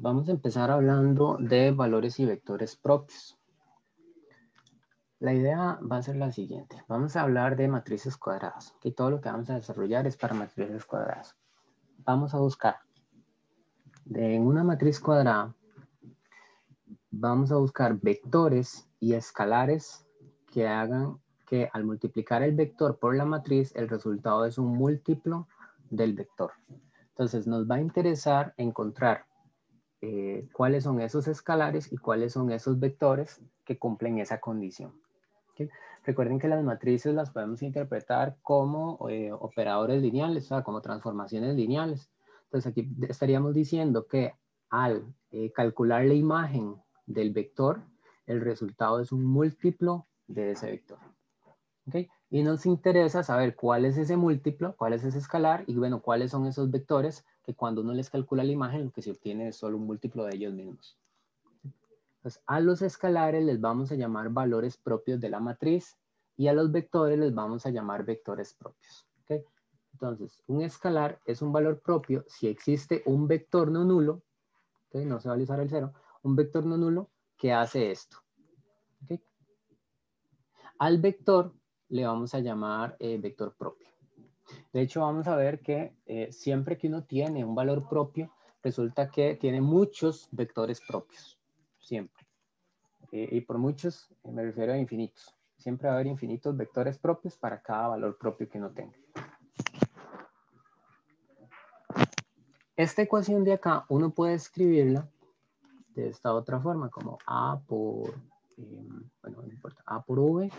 Vamos a empezar hablando de valores y vectores propios. La idea va a ser la siguiente. Vamos a hablar de matrices cuadradas. Que todo lo que vamos a desarrollar es para matrices cuadradas. Vamos a buscar. En una matriz cuadrada, vamos a buscar vectores y escalares que hagan que al multiplicar el vector por la matriz, el resultado es un múltiplo del vector. Entonces, nos va a interesar encontrar cuáles son esos escalares y cuáles son esos vectores que cumplen esa condición. ¿Okay? Recuerden que las matrices las podemos interpretar como operadores lineales, o sea, como transformaciones lineales. Entonces aquí estaríamos diciendo que al calcular la imagen del vector, el resultado es un múltiplo de ese vector. ¿Okay? Y nos interesa saber cuál es ese múltiplo, cuál es ese escalar y bueno, cuáles son esos vectores que cuando uno les calcula la imagen lo que se obtiene es solo un múltiplo de ellos mismos. Entonces, a los escalares les vamos a llamar valores propios de la matriz y a los vectores les vamos a llamar vectores propios. ¿Okay? Entonces, un escalar es un valor propio si existe un vector no nulo, ¿okay? No se va a usar el cero, un vector no nulo que hace esto. ¿Okay? Al vector le vamos a llamar vector propio. De hecho, vamos a ver que siempre que uno tiene un valor propio, resulta que tiene muchos vectores propios, siempre. Y por muchos me refiero a infinitos. Siempre va a haber infinitos vectores propios para cada valor propio que uno tenga. Esta ecuación de acá, uno puede escribirla de esta otra forma, como A por, bueno, no importa, A por V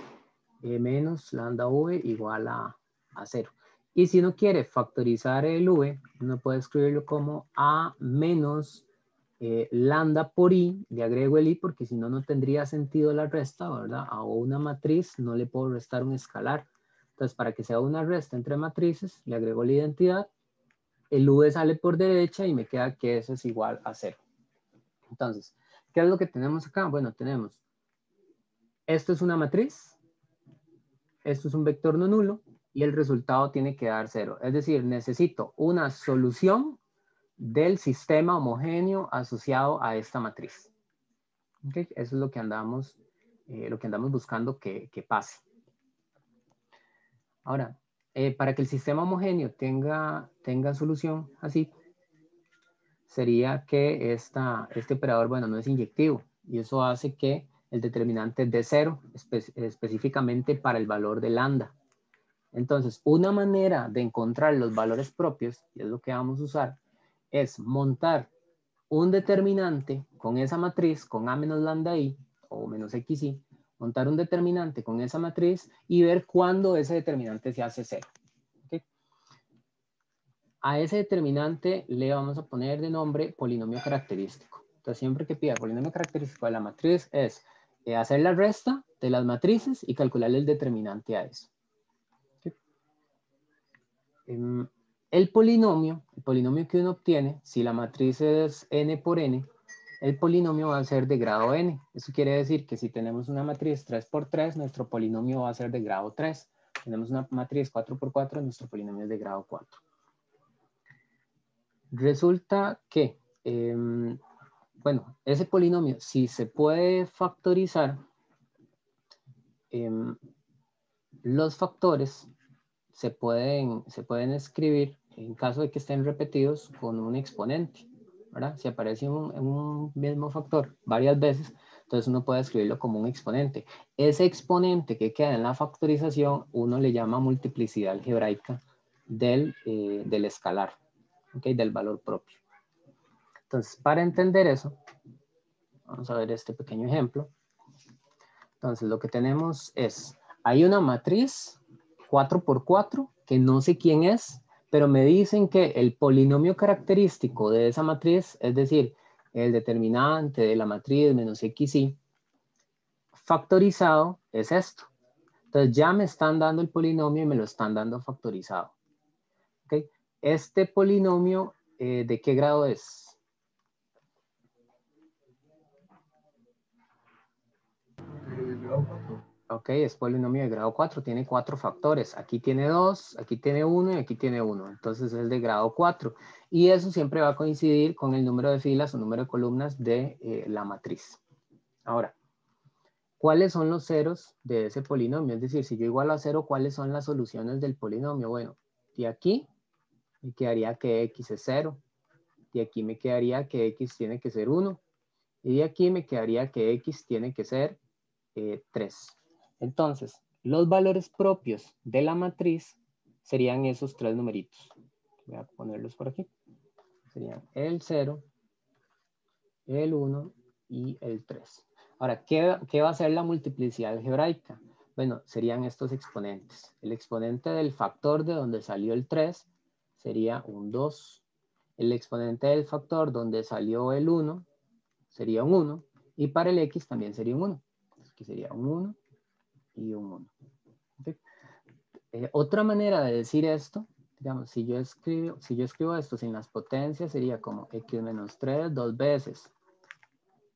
menos lambda V igual a 0. Y si uno quiere factorizar el V, uno puede escribirlo como A menos lambda por I, le agrego el I porque si no, no tendría sentido la resta, ¿verdad? A una matriz no le puedo restar un escalar. Entonces, para que sea una resta entre matrices, le agrego la identidad, el V sale por derecha y me queda que eso es igual a 0. Entonces, ¿qué es lo que tenemos acá? Bueno, tenemos, esto es una matriz, esto es un vector no nulo y el resultado tiene que dar 0. Es decir, necesito una solución del sistema homogéneo asociado a esta matriz. ¿Okay? Eso es lo que andamos buscando que pase. Ahora, para que el sistema homogéneo tenga solución así, sería que este operador, bueno, no es inyectivo y eso hace que el determinante dé 0 específicamente para el valor de lambda. Entonces, una manera de encontrar los valores propios, y es lo que vamos a usar, es montar un determinante con esa matriz, con A menos lambda I, o menos XI, montar un determinante con esa matriz y ver cuándo ese determinante se hace 0. ¿Okay? A ese determinante le vamos a poner de nombre polinomio característico. Entonces, siempre que pida polinomio característico de la matriz es hacer la resta de las matrices y calcularle el determinante a eso. El polinomio que uno obtiene, si la matriz es n por n, el polinomio va a ser de grado n. Eso quiere decir que si tenemos una matriz 3 por 3, nuestro polinomio va a ser de grado 3. Tenemos una matriz 4 por 4, nuestro polinomio es de grado 4. Resulta que, bueno, ese polinomio, si se puede factorizar, los factores se pueden escribir en caso de que estén repetidos con un exponente, ¿verdad? Si aparece un mismo factor varias veces, entonces uno puede escribirlo como un exponente. Ese exponente que queda en la factorización, uno le llama multiplicidad algebraica del escalar, ¿okay? Del valor propio. Entonces, para entender eso, vamos a ver este pequeño ejemplo. Entonces, lo que tenemos es, hay una matriz 4 por 4 que no sé quién es, pero me dicen que el polinomio característico de esa matriz, es decir, el determinante de la matriz menos xy, factorizado es esto. Entonces ya me están dando el polinomio y me lo están dando factorizado. ¿Okay? Este polinomio, ¿de qué grado es? Grado 4. Ok, es polinomio de grado 4, tiene 4 factores. Aquí tiene 2, aquí tiene 1 y aquí tiene 1. Entonces es de grado 4. Y eso siempre va a coincidir con el número de filas o número de columnas de la matriz. Ahora, ¿cuáles son los ceros de ese polinomio? Es decir, si yo igualo a 0, ¿cuáles son las soluciones del polinomio? Bueno, de aquí me quedaría que x es 0. De aquí me quedaría que x tiene que ser 1. Y de aquí me quedaría que x tiene que ser 3. Entonces, los valores propios de la matriz serían esos 3 numeritos. Voy a ponerlos por aquí. Serían el 0, el 1 y el 3. Ahora, ¿qué va a ser la multiplicidad algebraica? Bueno, serían estos exponentes. El exponente del factor de donde salió el 3 sería un 2. El exponente del factor donde salió el 1 sería un 1. Y para el x también sería un 1. Aquí sería un 1 y un 1. ¿Okay? Otra manera de decir esto, digamos, si yo escribo esto sin las potencias, sería como x menos 3 dos veces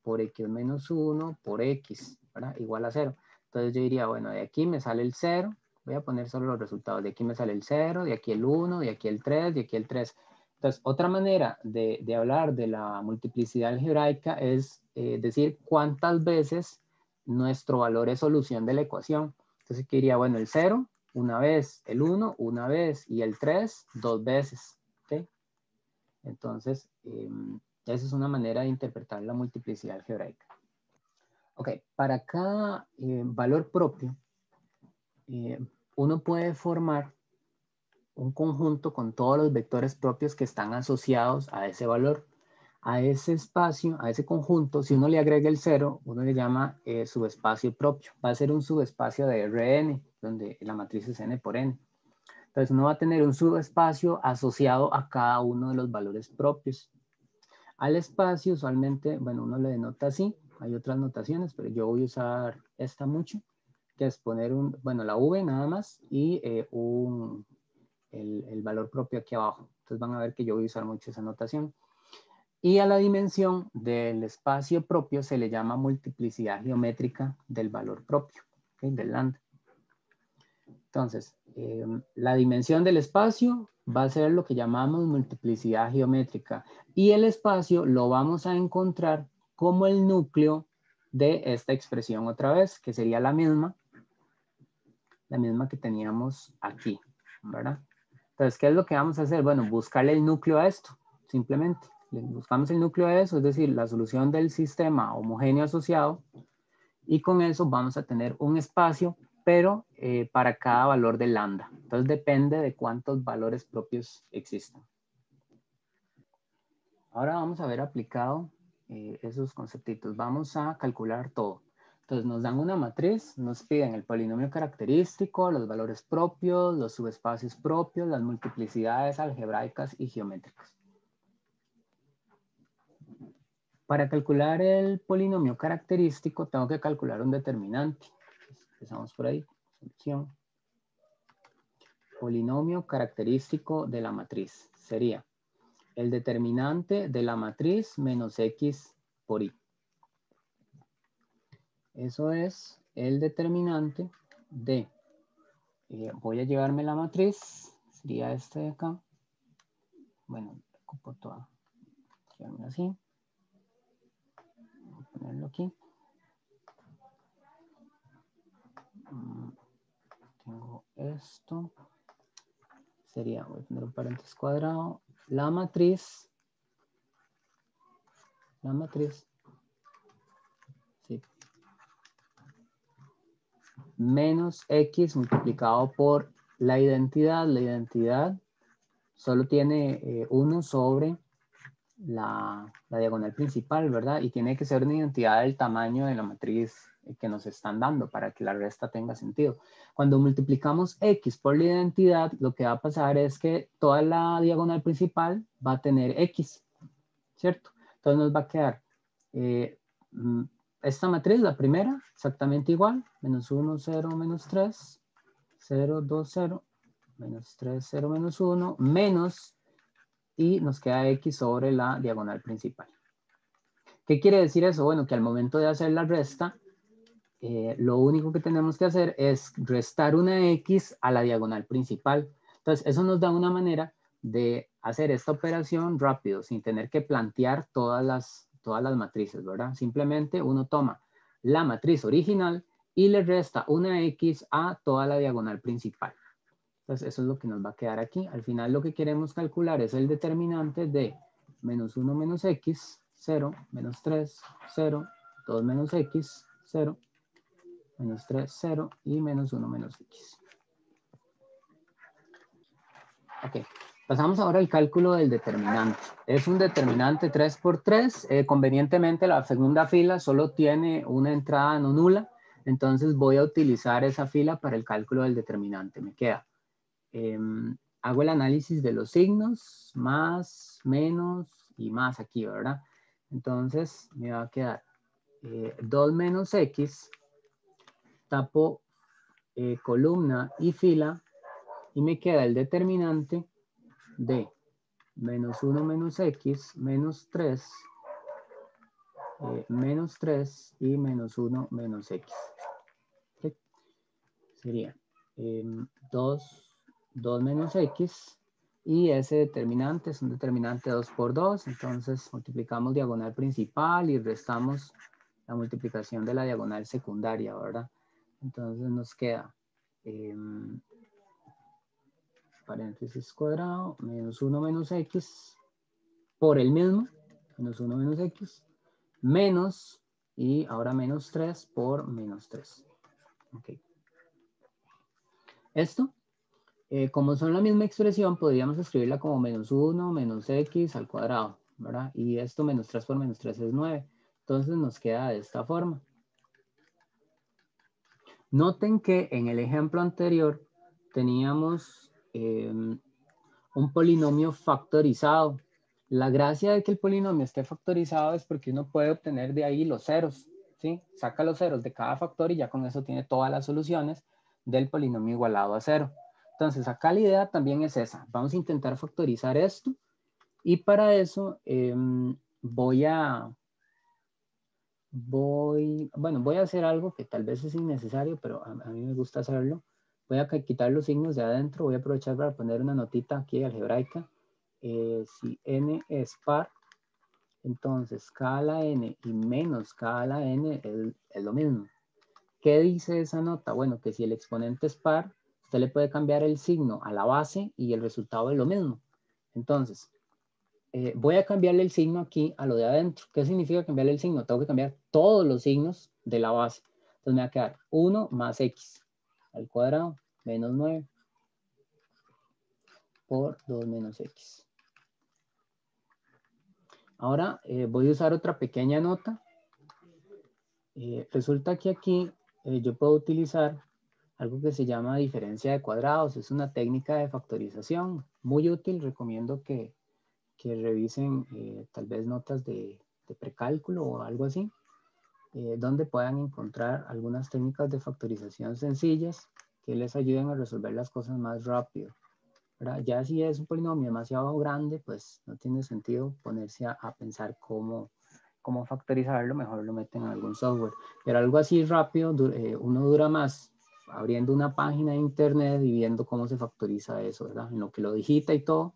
por x menos 1 por x, ¿verdad? Igual a 0. Entonces yo diría, bueno, de aquí me sale el 0, voy a poner solo los resultados, de aquí me sale el 0, de aquí el 1, de aquí el 3, de aquí el 3. Entonces, otra manera de hablar de la multiplicidad algebraica es decir cuántas veces nuestro valor es solución de la ecuación. Entonces, aquí diría, bueno, el 0, una vez, el 1, una vez, y el 3, dos veces. ¿Okay? Entonces, esa es una manera de interpretar la multiplicidad algebraica. Ok, para cada valor propio, uno puede formar un conjunto con todos los vectores propios que están asociados a ese valor. A ese espacio, a ese conjunto, si uno le agrega el 0, uno le llama subespacio propio. Va a ser un subespacio de Rn, donde la matriz es n por n. Entonces uno va a tener un subespacio asociado a cada uno de los valores propios. Al espacio usualmente, bueno, uno le denota así, hay otras notaciones, pero yo voy a usar esta mucho, que es poner la V nada más y el valor propio aquí abajo. Entonces van a ver que yo voy a usar mucho esa notación. Y a la dimensión del espacio propio se le llama multiplicidad geométrica del valor propio, ¿okay? Del lambda. Entonces, la dimensión del espacio va a ser lo que llamamos multiplicidad geométrica. Y el espacio lo vamos a encontrar como el núcleo de esta expresión otra vez, que sería la misma que teníamos aquí, ¿verdad? Entonces, ¿qué es lo que vamos a hacer? Bueno, buscarle el núcleo a esto, simplemente. Buscamos el núcleo de eso, es decir, la solución del sistema homogéneo asociado, y con eso vamos a tener un espacio, pero para cada valor de lambda. Entonces depende de cuántos valores propios existan. Ahora vamos a ver aplicado esos conceptitos. Vamos a calcular todo. Entonces nos dan una matriz, nos piden el polinomio característico, los valores propios, los subespacios propios, las multiplicidades algebraicas y geométricas. Para calcular el polinomio característico tengo que calcular un determinante. Empezamos por ahí. Solución. Polinomio característico de la matriz sería el determinante de la matriz menos x por y. Eso es el determinante de, voy a llevarme la matriz, sería este de acá. Bueno, ocupo toda, llevarme así. Voy a ponerlo aquí. Tengo esto. Sería, voy a poner un paréntesis cuadrado. La matriz, sí, menos x multiplicado por la identidad. La identidad solo tiene 1 sobre la diagonal principal, ¿verdad? Y tiene que ser una identidad del tamaño de la matriz que nos están dando para que la resta tenga sentido. Cuando multiplicamos x por la identidad, lo que va a pasar es que toda la diagonal principal va a tener x, ¿cierto? Entonces nos va a quedar esta matriz, la primera, exactamente igual, menos 1, 0, menos 3, 0, 2, 0, menos 3, 0, menos 1, menos, y nos queda x sobre la diagonal principal. ¿Qué quiere decir eso? Bueno, que al momento de hacer la resta, lo único que tenemos que hacer es restar una X a la diagonal principal. Entonces, eso nos da una manera de hacer esta operación rápido, sin tener que plantear todas las matrices, ¿verdad? Simplemente uno toma la matriz original y le resta una X a toda la diagonal principal. Entonces, eso es lo que nos va a quedar aquí. Al final, lo que queremos calcular es el determinante de menos 1 menos X, 0, menos 3, 0, 2 menos X, 0, menos 3, 0 y menos 1 menos X. Ok, pasamos ahora al cálculo del determinante. Es un determinante 3 por 3. Convenientemente la segunda fila solo tiene una entrada no nula, entonces voy a utilizar esa fila para el cálculo del determinante. Me queda, hago el análisis de los signos, más, menos y más aquí, ¿verdad? Entonces me va a quedar 2 menos X, tapo columna y fila, y me queda el determinante de menos 1 menos X, menos 3 y menos 1 menos X. ¿Okay? Sería 2 menos X, y ese determinante es un determinante 2 por 2, entonces multiplicamos diagonal principal y restamos la multiplicación de la diagonal secundaria, ¿verdad? Entonces nos queda paréntesis cuadrado, menos 1 menos X, por el mismo, menos 1 menos X, menos, y ahora menos 3 por menos 3. Ok. Esto, como son la misma expresión, podríamos escribirla como menos 1 menos X al cuadrado, ¿verdad? Y esto menos 3 por menos 3 es 9. Entonces nos queda de esta forma. Noten que en el ejemplo anterior teníamos un polinomio factorizado. La gracia de que el polinomio esté factorizado es porque uno puede obtener de ahí los ceros, ¿sí? Saca los ceros de cada factor y ya con eso tiene todas las soluciones del polinomio igualado a 0. Entonces, acá la idea también es esa. Vamos a intentar factorizar esto y para eso voy a hacer algo que tal vez es innecesario, pero a mí me gusta hacerlo. Voy a quitar los signos de adentro. Voy a aprovechar para poner una notita aquí algebraica. Si n es par, entonces k a la n y menos k a la n es lo mismo. ¿Qué dice esa nota? Bueno, que si el exponente es par, usted le puede cambiar el signo a la base y el resultado es lo mismo. Entonces, voy a cambiarle el signo aquí a lo de adentro. ¿Qué significa cambiarle el signo? Tengo que cambiar todos los signos de la base. Entonces me va a quedar 1 más x al cuadrado menos 9 por 2 menos x. Ahora voy a usar otra pequeña nota. Resulta que aquí yo puedo utilizar algo que se llama diferencia de cuadrados. Es una técnica de factorización muy útil. Recomiendo que revisen tal vez notas de precálculo o algo así, donde puedan encontrar algunas técnicas de factorización sencillas que les ayuden a resolver las cosas más rápido, ¿verdad? Ya si es un polinomio demasiado grande, pues no tiene sentido ponerse a pensar cómo factorizarlo, mejor lo meten en algún software. Pero algo así rápido, uno dura más abriendo una página de internet y viendo cómo se factoriza eso, ¿verdad? En lo que lo digita y todo.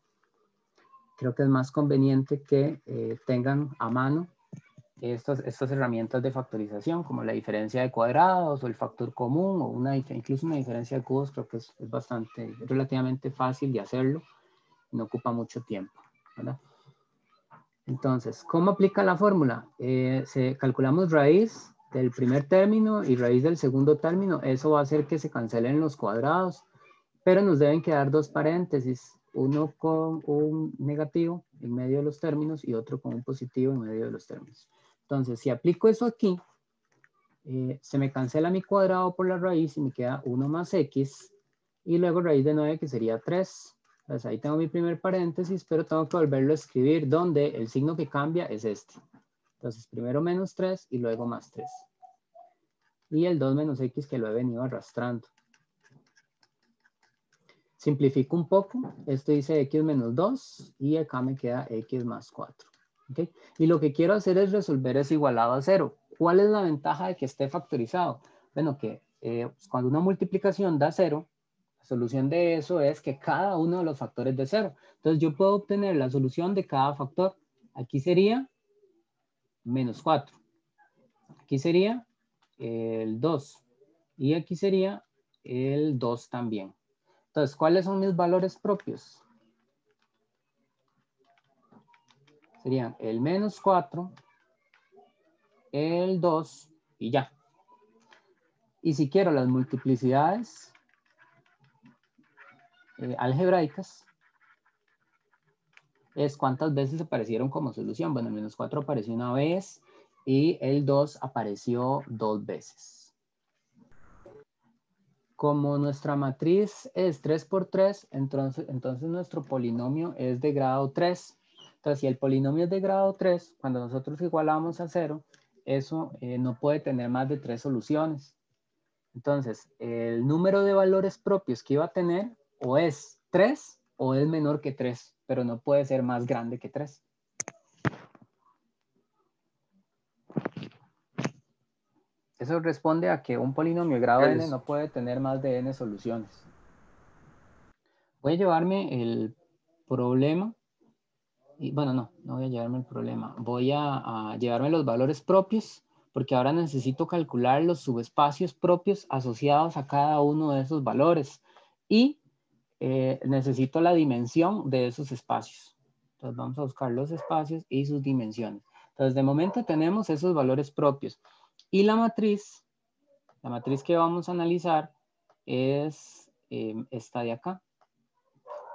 Creo que es más conveniente que tengan a mano estas herramientas de factorización, como la diferencia de cuadrados o el factor común, o incluso una diferencia de cubos. Creo que es relativamente fácil de hacerlo y no ocupa mucho tiempo, ¿verdad? Entonces, ¿cómo aplica la fórmula? Calculamos raíz del primer término y raíz del segundo término. Eso va a hacer que se cancelen los cuadrados, pero nos deben quedar dos paréntesis, uno con un negativo en medio de los términos y otro con un positivo en medio de los términos. Entonces, si aplico eso aquí, se me cancela mi cuadrado por la raíz y me queda 1 más x, y luego raíz de 9, que sería 3. Entonces ahí tengo mi primer paréntesis, pero tengo que volverlo a escribir donde el signo que cambia es este. Entonces primero menos 3 y luego más 3. Y el 2 menos x que lo he venido arrastrando. Simplifico un poco. Esto dice x menos 2 y acá me queda x más 4. ¿Okay? Y lo que quiero hacer es resolver es igualado a 0. ¿Cuál es la ventaja de que esté factorizado? Bueno, que cuando una multiplicación da 0, la solución de eso es que cada uno de los factores de 0. Entonces yo puedo obtener la solución de cada factor. Aquí sería menos 4. Aquí sería el 2. Y aquí sería el 2 también. Entonces, ¿cuáles son mis valores propios? Serían el menos 4, el 2 y ya. Y si quiero las multiplicidades algebraicas, es cuántas veces aparecieron como solución. Bueno, el menos 4 apareció una vez y el 2 apareció 2 veces. Como nuestra matriz es 3 por 3, entonces nuestro polinomio es de grado 3. Entonces, si el polinomio es de grado 3, cuando nosotros igualamos a 0, eso no puede tener más de 3 soluciones. Entonces, el número de valores propios que iba a tener o es 3 o es menor que 3, pero no puede ser más grande que 3. Eso responde a que un polinomio de grado n no puede tener más de n soluciones. Voy a llevarme el problema. Y, bueno, no voy a llevarme el problema. Voy a llevarme los valores propios, porque ahora necesito calcular los subespacios propios asociados a cada uno de esos valores. Y necesito la dimensión de esos espacios. Entonces vamos a buscar los espacios y sus dimensiones. Entonces de momento tenemos esos valores propios. Y la matriz que vamos a analizar es esta de acá.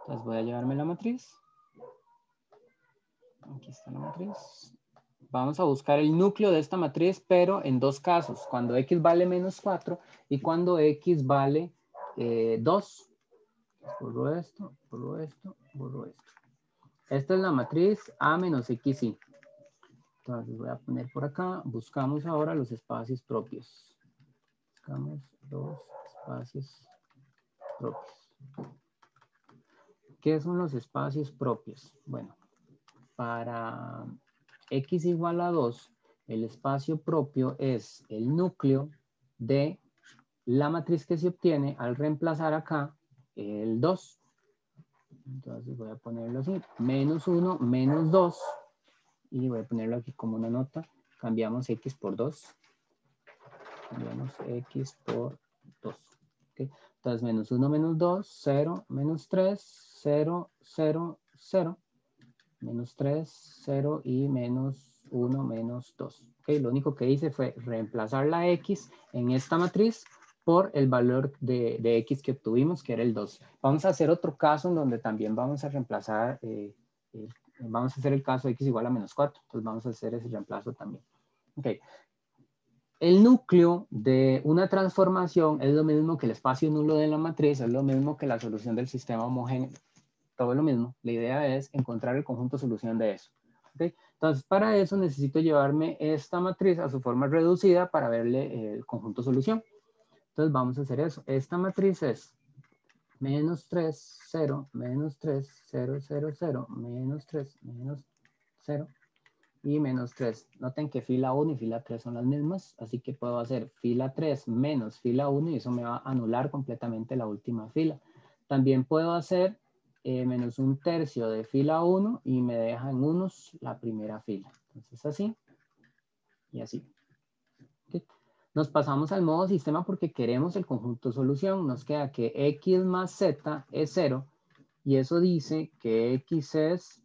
Entonces voy a llevarme la matriz. Aquí está la matriz. Vamos a buscar el núcleo de esta matriz, pero en dos casos. Cuando x vale menos 4 y cuando x vale 2. Borro esto, borro esto, borro esto. Esta es la matriz A menos XY. Entonces voy a poner por acá. Buscamos ahora los espacios propios. Buscamos los espacios propios. ¿Qué son los espacios propios? Bueno, para x igual a 2, el espacio propio es el núcleo de la matriz que se obtiene al reemplazar acá el 2. Entonces voy a ponerlo así, menos 1, menos 2. Y voy a ponerlo aquí como una nota. Cambiamos x por 2. Cambiamos x por 2. ¿Okay? Entonces, menos 1, menos 2, 0, menos 3, 0, 0, 0. Menos 3, 0 y menos 1, menos 2. ¿Okay? Lo único que hice fue reemplazar la x en esta matriz por el valor de x que obtuvimos, que era el 2. Vamos a hacer otro caso en donde también vamos a reemplazar, vamos a hacer el caso de x igual a menos 4. Entonces vamos a hacer ese reemplazo también. Okay. El núcleo de una transformación es lo mismo que el espacio nulo de la matriz, es lo mismo que la solución del sistema homogéneo. Todo es lo mismo. La idea es encontrar el conjunto solución de eso. ¿Okay? Entonces, para eso necesito llevarme esta matriz a su forma reducida para verle el conjunto solución. Entonces, vamos a hacer eso. Esta matriz es menos 3, 0, menos 3, 0, 0, 0, menos 3, menos 0 y menos 3. Noten que fila 1 y fila 3 son las mismas, así que puedo hacer fila 3 menos fila 1 y eso me va a anular completamente la última fila. También puedo hacer menos 1/3 de fila 1 y me deja en unos la primera fila. Entonces así y así. ¿Okay? Nos pasamos al modo sistema porque queremos el conjunto solución. Nos queda que x más z es 0 y eso dice que x es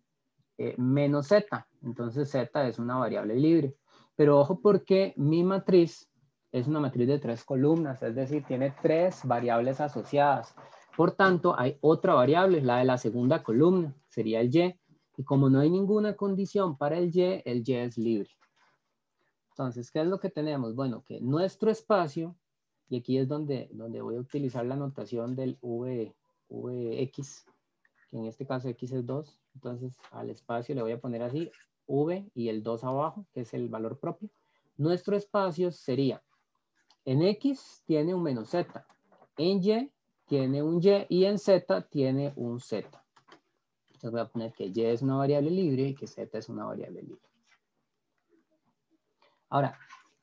menos z. Entonces z es una variable libre. Pero ojo porque mi matriz es una matriz de 3 columnas, es decir, tiene 3 variables asociadas. Por tanto, hay otra variable, la de la segunda columna, sería el y. Y como no hay ninguna condición para el y es libre. Entonces, ¿qué es lo que tenemos? Bueno, que nuestro espacio, y aquí es donde voy a utilizar la notación del Vx, que en este caso x es 2. Entonces, al espacio le voy a poner así, v y el 2 abajo, que es el valor propio. Nuestro espacio sería, en x tiene un menos z, en y tiene un y en z tiene un z. Entonces voy a poner que y es una variable libre y que z es una variable libre. Ahora,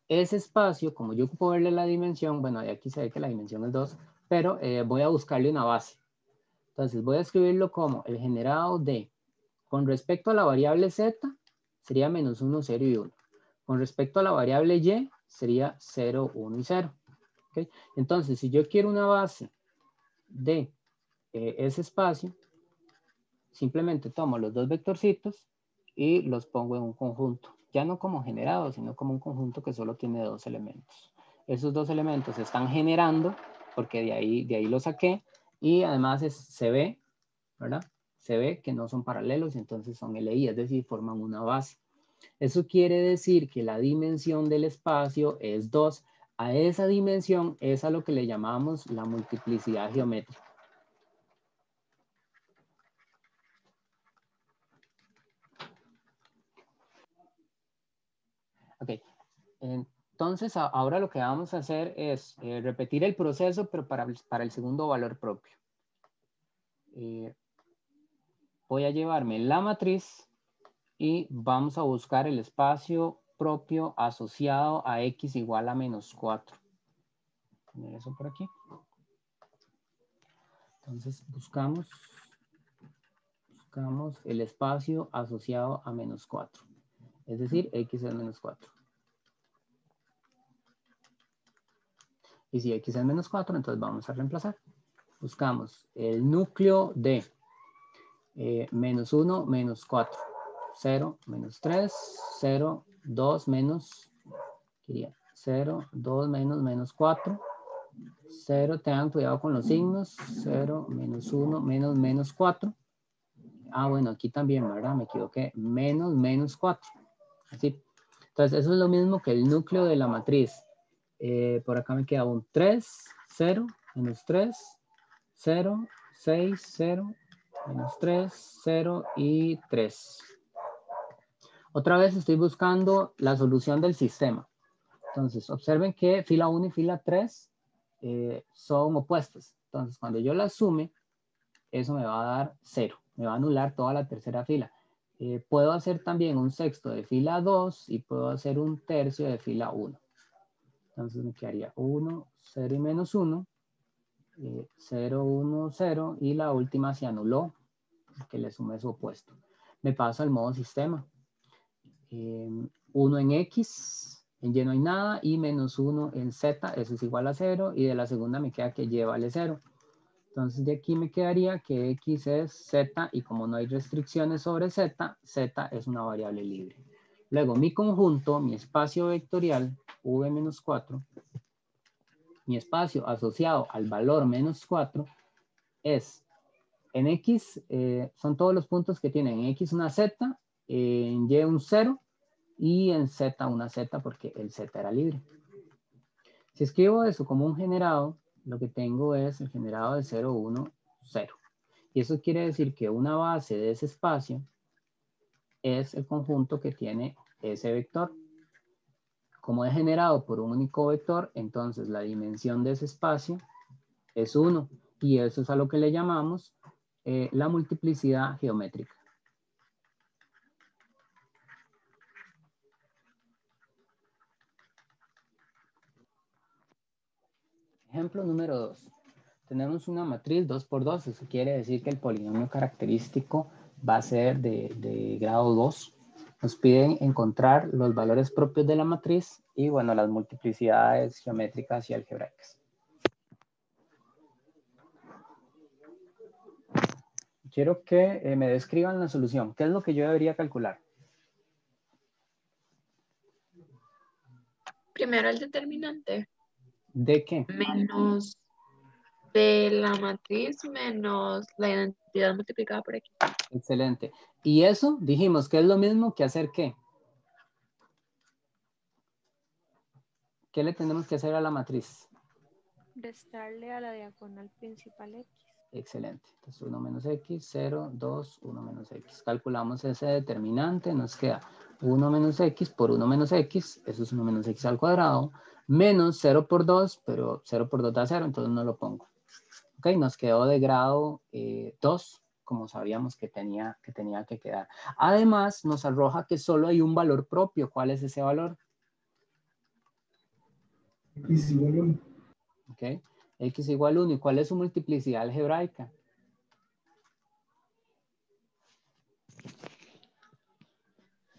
ese espacio, como yo puedo verle la dimensión, bueno, de aquí se ve que la dimensión es 2, pero voy a buscarle una base. Entonces voy a escribirlo como el generado de, con respecto a la variable z, sería menos 1, 0 y 1. Con respecto a la variable y, sería 0, 1 y 0. ¿Okay? Entonces, si yo quiero una base de ese espacio, simplemente tomo los dos vectorcitos y los pongo en un conjunto. Ya no como generado, sino como un conjunto que solo tiene dos elementos. Esos dos elementos se están generando, porque de ahí lo saqué, y además se ve, ¿verdad? Se ve que no son paralelos, entonces son LI, es decir, forman una base. Eso quiere decir que la dimensión del espacio es 2. A esa dimensión es a lo que le llamamos la multiplicidad geométrica. Ok, entonces ahora lo que vamos a hacer es repetir el proceso, pero para el segundo valor propio. Voy a llevarme la matriz y vamos a buscar el espacio propio asociado a x igual a menos 4. Voy a poner eso por aquí. Entonces buscamos el espacio asociado a menos 4. Es decir, x es menos 4. Y si x es menos 4, entonces vamos a reemplazar. Buscamos el núcleo de menos 1, menos 4. 0, menos 3, 0, 2, menos, quería 0, 2, menos 4. 0, tengan cuidado con los signos. 0, menos 1, menos 4. Ah, bueno, aquí también, ¿verdad? Me equivoqué. Menos 4. Así. Entonces, eso es lo mismo que el núcleo de la matriz. Por acá me queda un 3, 0, menos 3, 0, 6, 0, menos 3, 0 y 3. Otra vez estoy buscando la solución del sistema. Entonces, observen que fila 1 y fila 3 son opuestas. Entonces, cuando yo las sume, eso me va a dar 0. Me va a anular toda la tercera fila. Puedo hacer también un sexto de fila 2 y puedo hacer un tercio de fila 1. Entonces me quedaría 1, 0 y menos 1. 0, 1, 0. Y la última se anuló, que le sumé su opuesto. Me paso al modo sistema. 1 en X, en Y no hay nada, y menos 1 en Z, eso es igual a 0, y de la segunda me queda que Y vale 0. Entonces de aquí me quedaría que X es Z, y como no hay restricciones sobre Z, Z es una variable libre. Luego mi conjunto, mi espacio vectorial, V-4, mi espacio asociado al valor menos 4, es en X, son todos los puntos que tienen en X una Z, en Y un 0, y en Z una Z porque el Z era libre. Si escribo eso como un generado, lo que tengo es el generado de 0, 1, 0. Y eso quiere decir que una base de ese espacio es el conjunto que tiene ese vector. Como es generado por un único vector, entonces la dimensión de ese espacio es 1. Y eso es a lo que le llamamos la multiplicidad geométrica. Ejemplo número 2. Tenemos una matriz 2 por 2. Eso quiere decir que el polinomio característico va a ser de grado 2. Nos piden encontrar los valores propios de la matriz y, bueno, las multiplicidades geométricas y algebraicas. Quiero que me describan la solución. ¿Qué es lo que yo debería calcular? Primero el determinante. ¿De qué? Menos de la matriz menos la identidad multiplicada por X. Excelente. Y eso dijimos que es lo mismo que hacer ¿qué? ¿Qué le tenemos que hacer a la matriz? Restarle a la diagonal principal X. Excelente. Entonces 1 menos X, 0, 2, 1 menos X. Calculamos ese determinante, nos queda 1 menos X por 1 menos X, eso es 1 menos X al cuadrado, menos 0 por 2, pero 0 por 2 da 0, entonces no lo pongo. Ok, nos quedó de grado 2 como sabíamos que tenía que quedar. Además, nos arroja que solo hay un valor propio. ¿Cuál es ese valor? X igual 1. ¿Ok? X igual 1. ¿Y cuál es su multiplicidad algebraica?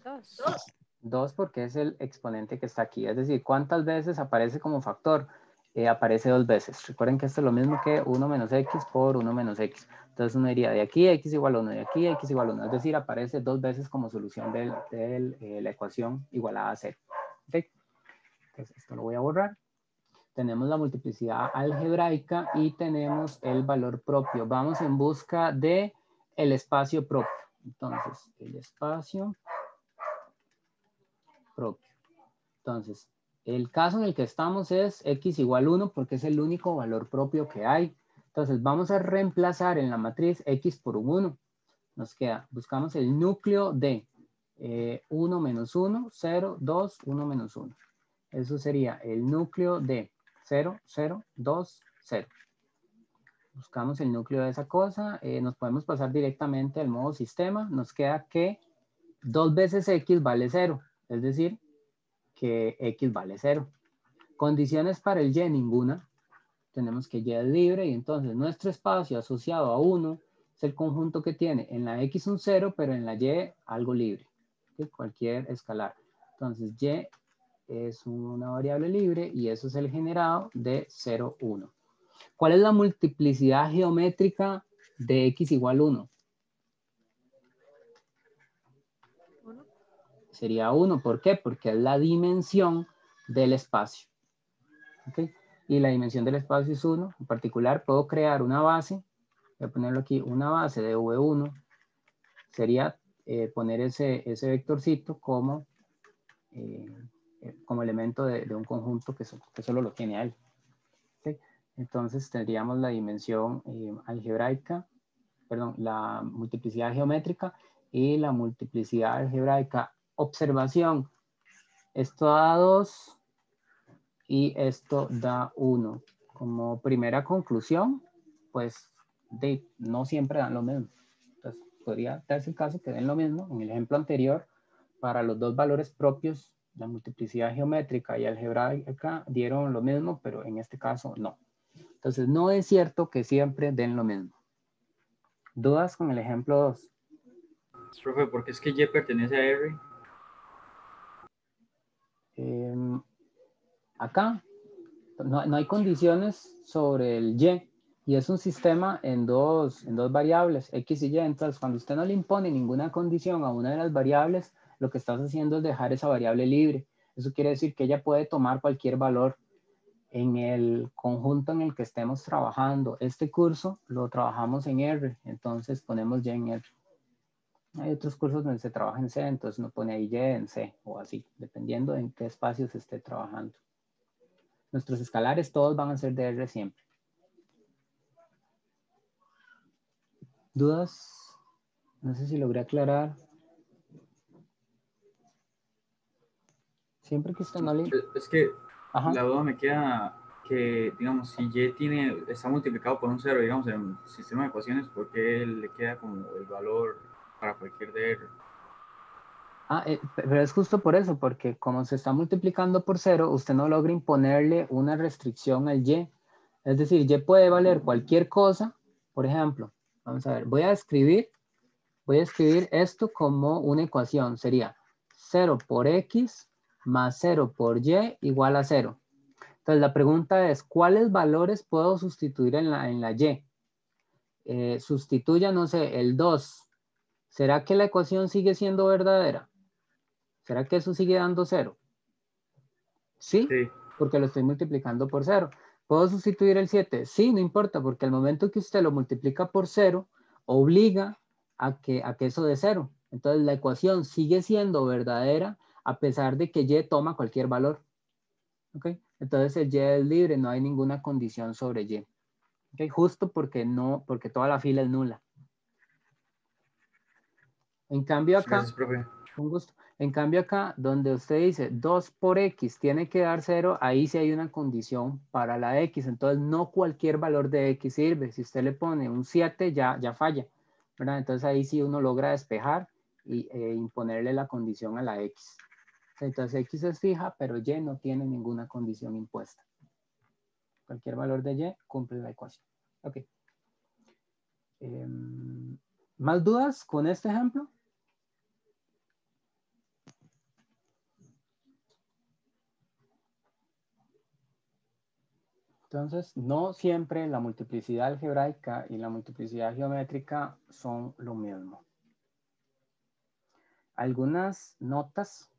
2. 2 porque es el exponente que está aquí. Es decir, ¿cuántas veces aparece como factor? Aparece 2 veces. Recuerden que esto es lo mismo que 1 menos X por 1 menos X. Entonces uno diría de aquí X igual 1, de aquí X igual 1. Es decir, aparece 2 veces como solución de la ecuación igualada a 0. ¿Ok? Entonces esto lo voy a borrar. Tenemos la multiplicidad algebraica y tenemos el valor propio. Vamos en busca de el espacio propio. Entonces, el espacio propio. Entonces, el caso en el que estamos es X igual 1 porque es el único valor propio que hay. Entonces, vamos a reemplazar en la matriz X por un 1. Nos queda, buscamos el núcleo de 1 menos 1, 0, 2, 1 menos 1. Eso sería el núcleo de 0, 0, 2, 0. Buscamos el núcleo de esa cosa. Nos podemos pasar directamente al modo sistema. Nos queda que 2 veces X vale 0. Es decir, que X vale 0. Condiciones para el Y, ninguna. Tenemos que Y es libre y entonces nuestro espacio asociado a 1 es el conjunto que tiene en la X un 0, pero en la Y algo libre. ¿Sí? Cualquier escalar. Entonces Y es una variable libre y eso es el generado de 0, 1. ¿Cuál es la multiplicidad geométrica de X igual 1? 1. Sería 1. ¿Por qué? Porque es la dimensión del espacio. ¿Okay? Y la dimensión del espacio es 1. En particular, puedo crear una base. Voy a ponerlo aquí, una base de V1. Sería poner ese vectorcito como elemento de un conjunto que solo lo tiene él. ¿Okay? Entonces tendríamos la dimensión algebraica, perdón, la multiplicidad geométrica y la multiplicidad algebraica. Observación, esto da 2 y esto da 1. Como primera conclusión, pues no siempre dan lo mismo. Entonces podría darse el caso que den lo mismo. En el ejemplo anterior, para los dos valores propios, la multiplicidad geométrica y algebraica dieron lo mismo, pero en este caso no. Entonces no es cierto que siempre den lo mismo. ¿Dudas con el ejemplo 2? Profe, ¿por qué es que Y pertenece a R? Acá no hay condiciones sobre el Y es un sistema en dos variables, X y Y. Entonces, cuando usted no le impone ninguna condición a una de las variables, lo que estás haciendo es dejar esa variable libre. Eso quiere decir que ella puede tomar cualquier valor en el conjunto en el que estemos trabajando. Este curso lo trabajamos en R, entonces ponemos Y en R. Hay otros cursos donde se trabaja en C, entonces uno pone ahí Y en C o así, dependiendo en qué espacio se esté trabajando. Nuestros escalares todos van a ser de R siempre. ¿Dudas? No sé si logré aclarar. Siempre que usted no le... Es que Ajá. la duda me queda que, digamos, si Y está multiplicado por un 0, digamos, en el sistema de ecuaciones, ¿por qué le queda como el valor para cualquier de R? Pero es justo por eso, porque como se está multiplicando por 0, usted no logra imponerle una restricción al Y. Es decir, Y puede valer cualquier cosa. Por ejemplo, vamos a ver, voy a escribir esto como una ecuación. Sería 0 por X más 0 por Y igual a 0. Entonces la pregunta es, ¿cuáles valores puedo sustituir en la Y? Sustituya, no sé, el 2. ¿Será que la ecuación sigue siendo verdadera? ¿Será que eso sigue dando 0? ¿Sí? Sí. Porque lo estoy multiplicando por 0. ¿Puedo sustituir el 7? Sí, no importa, porque al momento que usted lo multiplica por 0, obliga a que eso dé 0. Entonces la ecuación sigue siendo verdadera a pesar de que Y toma cualquier valor. ¿Ok? Entonces el Y es libre, no hay ninguna condición sobre Y. ¿Ok? Justo porque toda la fila es nula. En cambio acá... Gracias, profe. Un gusto. En cambio acá, donde usted dice 2 por X tiene que dar 0, ahí sí hay una condición para la X. Entonces no cualquier valor de X sirve. Si usted le pone un 7, ya falla. ¿verdad? Entonces ahí sí uno logra despejar y imponerle la condición a la X. Entonces X es fija, pero Y no tiene ninguna condición impuesta. Cualquier valor de Y cumple la ecuación. Ok. ¿Más dudas con este ejemplo? Entonces, no siempre la multiplicidad algebraica y la multiplicidad geométrica son lo mismo. Algunas notas,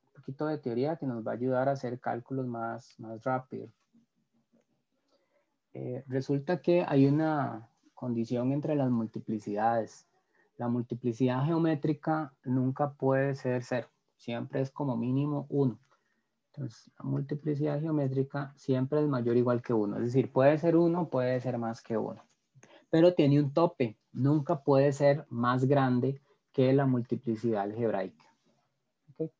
un poquito de teoría que nos va a ayudar a hacer cálculos más rápido. Resulta que hay una condición entre las multiplicidades. La multiplicidad geométrica nunca puede ser 0, siempre es como mínimo 1. Entonces, la multiplicidad geométrica siempre es mayor o igual que 1. Es decir, puede ser 1, puede ser más que 1. Pero tiene un tope. Nunca puede ser más grande que la multiplicidad algebraica. ¿Okay?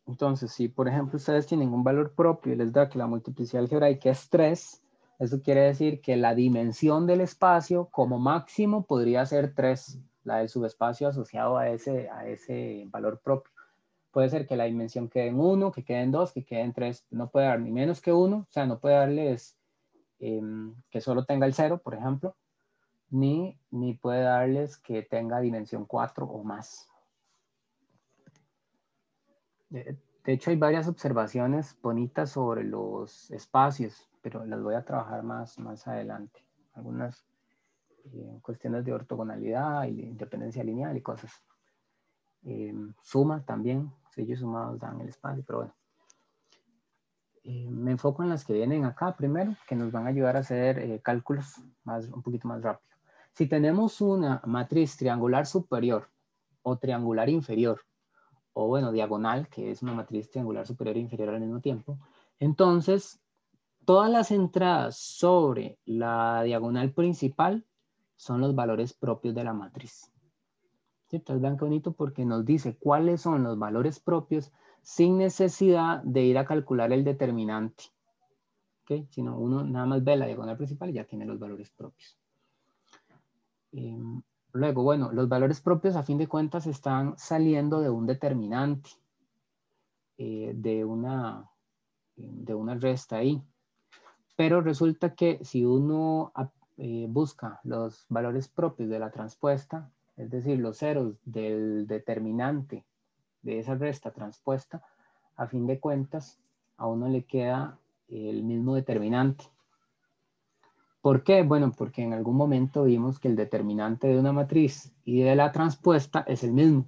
Entonces, si por ejemplo ustedes tienen un valor propio y les da que la multiplicidad algebraica es 3, eso quiere decir que la dimensión del espacio como máximo podría ser 3, la del subespacio asociado a ese valor propio. Puede ser que la dimensión quede en 1, que quede en 2, que quede en 3. No puede dar ni menos que 1, o sea, no puede darles que solo tenga el 0, por ejemplo, ni puede darles que tenga dimensión 4 o más. De hecho, hay varias observaciones bonitas sobre los espacios, pero las voy a trabajar más adelante. Algunas cuestiones de ortogonalidad y de independencia lineal y cosas. Suma también, sellos sumados dan el espacio, pero bueno. Me enfoco en las que vienen acá primero, que nos van a ayudar a hacer cálculos un poquito más rápido. Si tenemos una matriz triangular superior o triangular inferior, o bueno, diagonal, que es una matriz triangular superior e inferior al mismo tiempo, entonces todas las entradas sobre la diagonal principal son los valores propios de la matriz. ¿Sí? Entonces vean qué bonito porque nos dice cuáles son los valores propios sin necesidad de ir a calcular el determinante. ¿Okay? Sino uno nada más ve la diagonal principal y ya tiene los valores propios. Luego, bueno, los valores propios a fin de cuentas están saliendo de un determinante, de una resta ahí. Pero resulta que si uno busca los valores propios de la transpuesta, es decir, los ceros del determinante de esa resta transpuesta, a fin de cuentas, a uno le queda el mismo determinante. ¿Por qué? Bueno, porque en algún momento vimos que el determinante de una matriz y de la transpuesta es el mismo.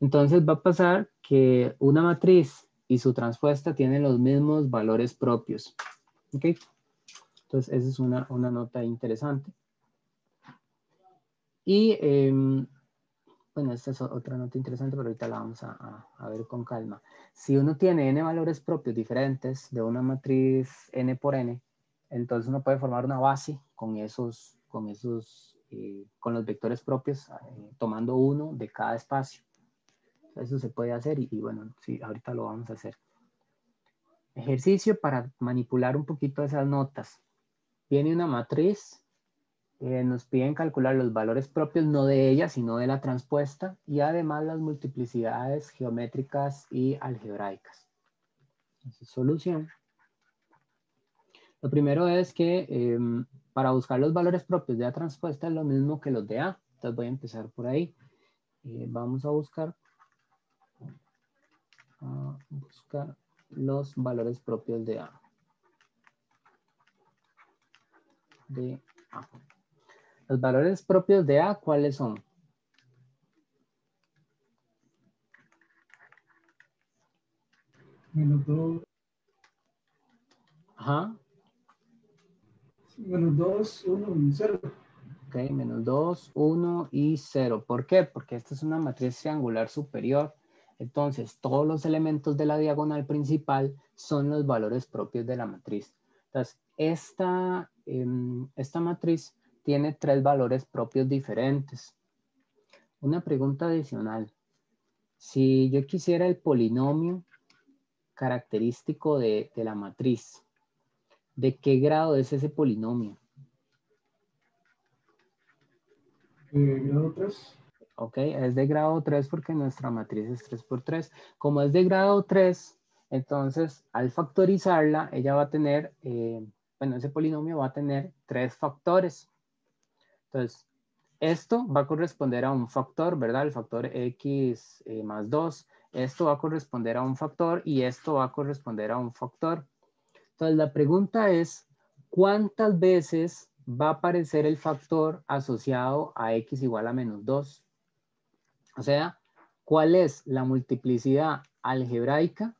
Entonces va a pasar que una matriz y su transpuesta tienen los mismos valores propios. ¿Ok? Entonces esa es una nota interesante. Y bueno, esta es otra nota interesante, pero ahorita la vamos a ver con calma. Si uno tiene n valores propios diferentes de una matriz n por n, entonces uno puede formar una base con los vectores propios, tomando uno de cada espacio. Eso se puede hacer y bueno, sí, ahorita lo vamos a hacer. Ejercicio para manipular un poquito esas notas. Viene una matriz. Nos piden calcular los valores propios, no de ella, sino de la transpuesta, y además las multiplicidades geométricas y algebraicas. Entonces, solución. Lo primero es que para buscar los valores propios de la transpuesta es lo mismo que los de A. Entonces voy a empezar por ahí. Vamos a buscar los valores propios de A. Los valores propios de A, ¿cuáles son? Menos 2. Ajá. Menos 2, 1 y 0. Ok, menos 2, 1 y 0. ¿Por qué? Porque esta es una matriz triangular superior. Entonces, todos los elementos de la diagonal principal son los valores propios de la matriz. Entonces, esta matriz tiene 3 valores propios diferentes. Una pregunta adicional. Si yo quisiera el polinomio característico de la matriz, ¿de qué grado es ese polinomio? Grado 3. Ok, es de grado 3 porque nuestra matriz es 3 por 3. Como es de grado 3, entonces al factorizarla, ella va a tener, bueno, ese polinomio va a tener 3 factores. Entonces, esto va a corresponder a un factor, ¿verdad? El factor x más 2. Esto va a corresponder a un factor y esto va a corresponder a un factor. Entonces, la pregunta es, ¿cuántas veces va a aparecer el factor asociado a x igual a menos 2? O sea, ¿cuál es la multiplicidad algebraica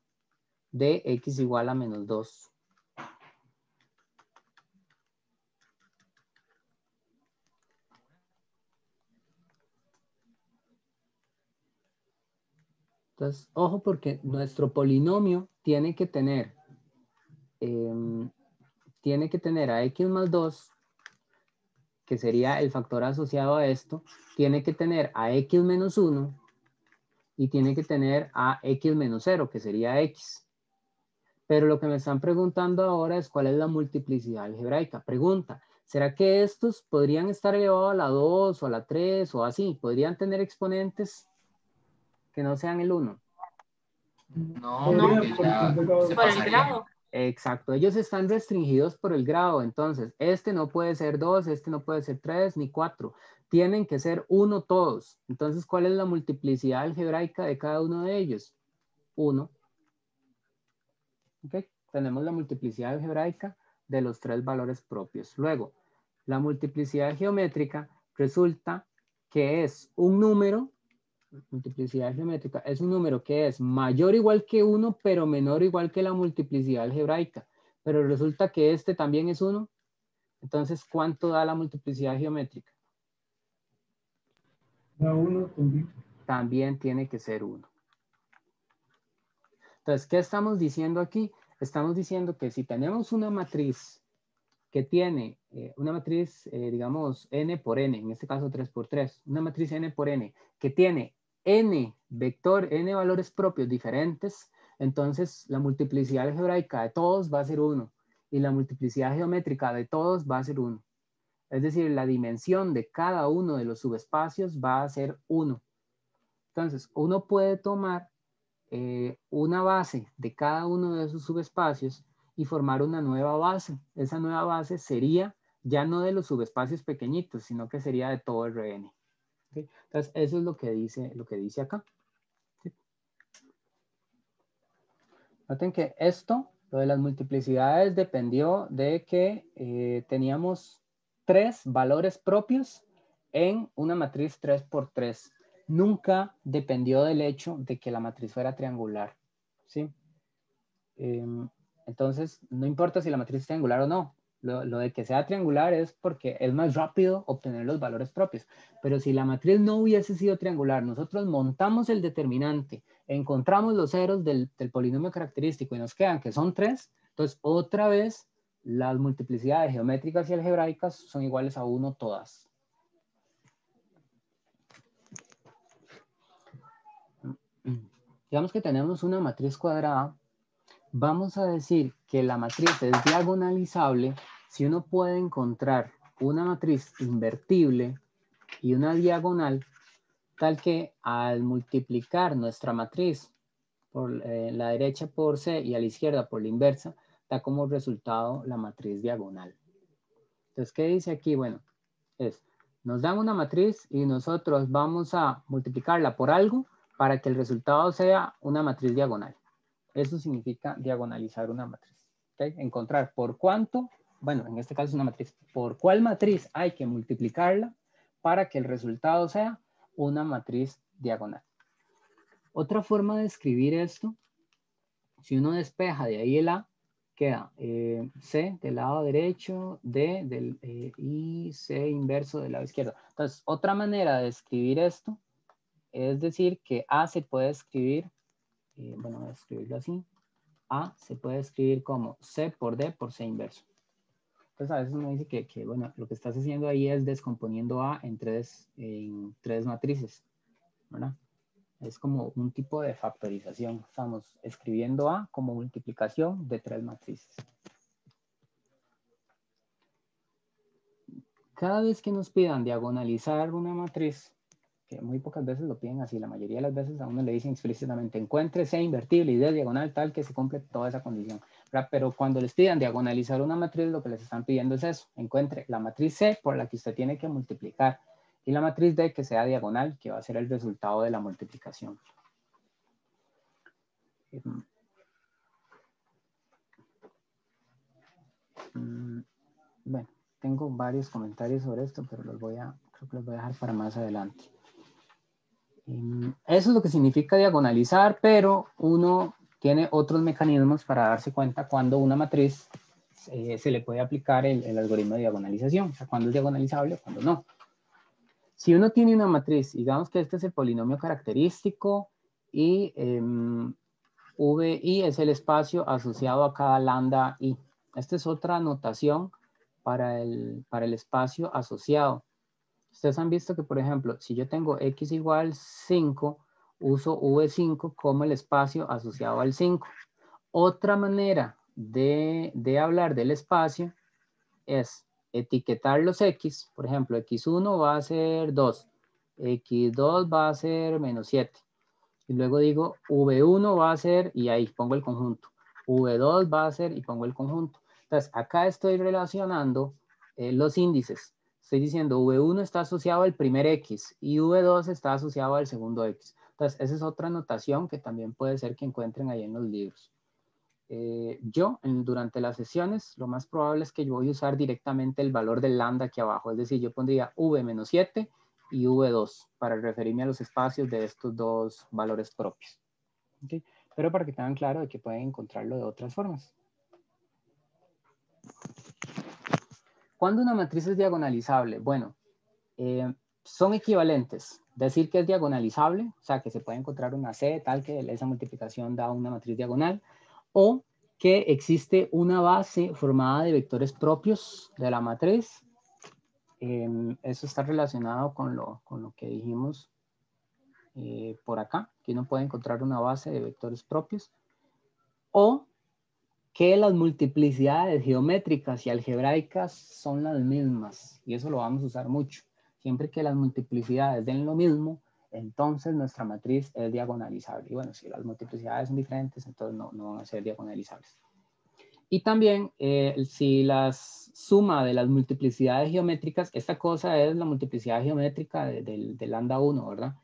de x igual a menos 2? Entonces, ojo porque nuestro polinomio tiene que tener a x más 2, que sería el factor asociado a esto, tiene que tener a x menos 1 y tiene que tener a x menos 0, que sería x. Pero lo que me están preguntando ahora es cuál es la multiplicidad algebraica. Pregunta, ¿será que estos podrían estar elevados a la 2 o a la 3 o así? ¿Podrían tener exponentes que no sean el 1? No, Podría, porque porque ya es de grado se Por el 3. pasaría. grado. Exacto, ellos están restringidos por el grado, entonces este no puede ser 2, este no puede ser 3 ni 4, tienen que ser 1 todos. Entonces, ¿cuál es la multiplicidad algebraica de cada uno de ellos? 1. ¿Ok? Tenemos la multiplicidad algebraica de los 3 valores propios. Luego, la multiplicidad geométrica resulta que es un número, multiplicidad geométrica, es un número que es mayor o igual que 1, pero menor o igual que la multiplicidad algebraica. Pero resulta que este también es 1. Entonces, ¿cuánto da la multiplicidad geométrica? Da 1 también. También tiene que ser 1. Entonces, ¿qué estamos diciendo aquí? Estamos diciendo que si tenemos una matriz que tiene una matriz, digamos, n por n, en este caso 3 por 3, una matriz n por n, que tiene n valores propios diferentes, entonces la multiplicidad algebraica de todos va a ser 1 y la multiplicidad geométrica de todos va a ser 1. Es decir, la dimensión de cada uno de los subespacios va a ser 1. Entonces, uno puede tomar una base de cada uno de esos subespacios y formar una nueva base. Esa nueva base sería ya no de los subespacios pequeñitos, sino que sería de todo el Rn. ¿Okay? Entonces, eso es lo que dice acá. ¿Sí? Noten que esto, lo de las multiplicidades, dependió de que teníamos 3 valores propios en una matriz 3 por 3. Nunca dependió del hecho de que la matriz fuera triangular. ¿Sí? Entonces, no importa si la matriz es triangular o no. Lo de que sea triangular es porque es más rápido obtener los valores propios. Pero si la matriz no hubiese sido triangular, nosotros montamos el determinante, encontramos los ceros del polinomio característico y nos quedan que son 3, entonces otra vez las multiplicidades geométricas y algebraicas son iguales a 1 todas. Digamos que tenemos una matriz cuadrada. Vamos a decir que la matriz es diagonalizable si uno puede encontrar una matriz invertible y una diagonal tal que al multiplicar nuestra matriz por la derecha por C y a la izquierda por la inversa, da como resultado la matriz diagonal. Entonces, ¿qué dice aquí? Bueno, nos dan una matriz y nosotros vamos a multiplicarla por algo para que el resultado sea una matriz diagonal. Eso significa diagonalizar una matriz. ¿Okay? Encontrar por cuánto, bueno, en este caso es una matriz, por cuál matriz hay que multiplicarla para que el resultado sea una matriz diagonal. Otra forma de escribir esto, si uno despeja de ahí el A, queda C del lado derecho, D y C inverso del lado izquierdo. Entonces, otra manera de escribir esto es decir que A se puede escribir, bueno, voy a escribirlo así, A se puede escribir como C por D por C inverso. Entonces a veces uno dice que bueno, lo que estás haciendo ahí es descomponiendo A en tres matrices, ¿verdad? Es como un tipo de factorización. Estamos escribiendo A como multiplicación de 3 matrices. Cada vez que nos pidan diagonalizar una matriz, que muy pocas veces lo piden así, la mayoría de las veces a uno le dicen explícitamente, encuentre C invertible y D diagonal tal que se cumple toda esa condición, ¿verdad? Pero cuando les pidan diagonalizar una matriz, lo que les están pidiendo es eso, encuentre la matriz C por la que usted tiene que multiplicar y la matriz D que sea diagonal, que va a ser el resultado de la multiplicación. Bueno, tengo varios comentarios sobre esto, pero creo que los voy a dejar para más adelante. Eso es lo que significa diagonalizar, pero uno tiene otros mecanismos para darse cuenta cuando una matriz se le puede aplicar el algoritmo de diagonalización, o sea, cuando es diagonalizable o cuando no. Si uno tiene una matriz, digamos que este es el polinomio característico y VI es el espacio asociado a cada lambda I. Esta es otra notación para el espacio asociado. Ustedes han visto que, por ejemplo, si yo tengo x igual 5, uso v5 como el espacio asociado al 5. Otra manera de hablar del espacio es etiquetar los x. Por ejemplo, x1 va a ser 2, x2 va a ser menos 7. Y luego digo v1 va a ser, y ahí pongo el conjunto. v2 va a ser, y pongo el conjunto. Entonces, acá estoy relacionando los índices. Estoy diciendo V1 está asociado al primer X y V2 está asociado al segundo X. Entonces, esa es otra notación que también puede ser que encuentren ahí en los libros. Durante las sesiones, lo más probable es que yo voy a usar directamente el valor del lambda aquí abajo. Es decir, yo pondría V-7 y V2 para referirme a los espacios de estos dos valores propios. ¿Okay? Pero para que tengan claro de que pueden encontrarlo de otras formas. ¿Cuándo una matriz es diagonalizable? Bueno, son equivalentes. Decir que es diagonalizable, o sea, que se puede encontrar una C tal que esa multiplicación da una matriz diagonal, o que existe una base formada de vectores propios de la matriz. Eso está relacionado con lo que dijimos por acá, que uno puede encontrar una base de vectores propios, o que las multiplicidades geométricas y algebraicas son las mismas, y eso lo vamos a usar mucho. Siempre que las multiplicidades den lo mismo, entonces nuestra matriz es diagonalizable. Y bueno, si las multiplicidades son diferentes, entonces no van a ser diagonalizables. Y también, si la suma de las multiplicidades geométricas, esta cosa es la multiplicidad geométrica del lambda 1, ¿verdad?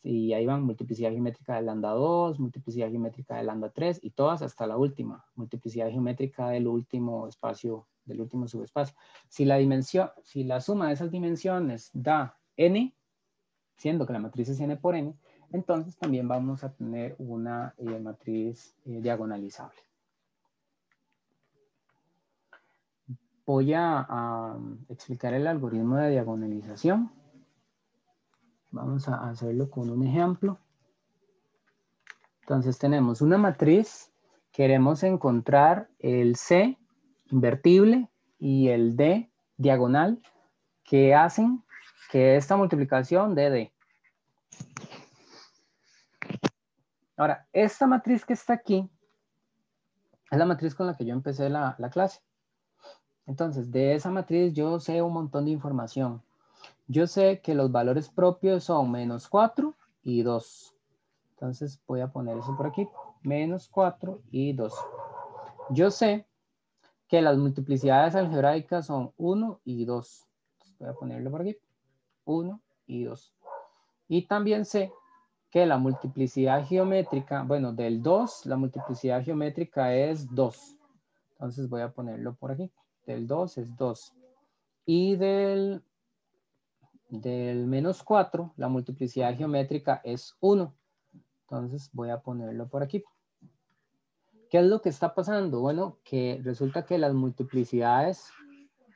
Y ahí van multiplicidad geométrica del lambda 2, multiplicidad geométrica del lambda 3 y todas hasta la última, multiplicidad geométrica del último espacio, del último subespacio. Si la suma de esas dimensiones da n, siendo que la matriz es n por n, entonces también vamos a tener una matriz diagonalizable. Voy a explicar el algoritmo de diagonalización. Vamos a hacerlo con un ejemplo. Entonces tenemos una matriz, queremos encontrar el C invertible y el D diagonal que hacen que esta multiplicación dé D. Ahora, esta matriz que está aquí es la matriz con la que yo empecé la clase. Entonces, de esa matriz yo sé un montón de información. Yo sé que los valores propios son menos 4 y 2. Entonces voy a poner eso por aquí. Menos 4 y 2. Yo sé que las multiplicidades algebraicas son 1 y 2. Entonces voy a ponerlo por aquí. 1 y 2. Y también sé que la multiplicidad geométrica, bueno, del 2, la multiplicidad geométrica es 2. Entonces voy a ponerlo por aquí. Del 2 es 2. Y del menos 4, la multiplicidad geométrica es 1. Entonces voy a ponerlo por aquí. ¿Qué es lo que está pasando? Bueno, que resulta que las multiplicidades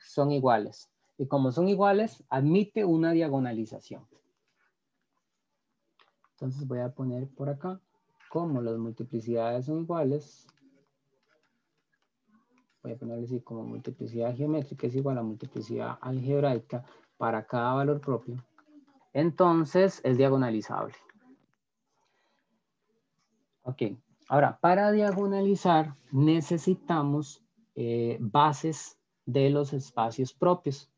son iguales. Y como son iguales, admite una diagonalización. Entonces voy a poner por acá, como las multiplicidades son iguales, voy a ponerle así como multiplicidad geométrica es igual a multiplicidad algebraica para cada valor propio. Entonces es diagonalizable. Ok, ahora para diagonalizar necesitamos bases de los espacios propios.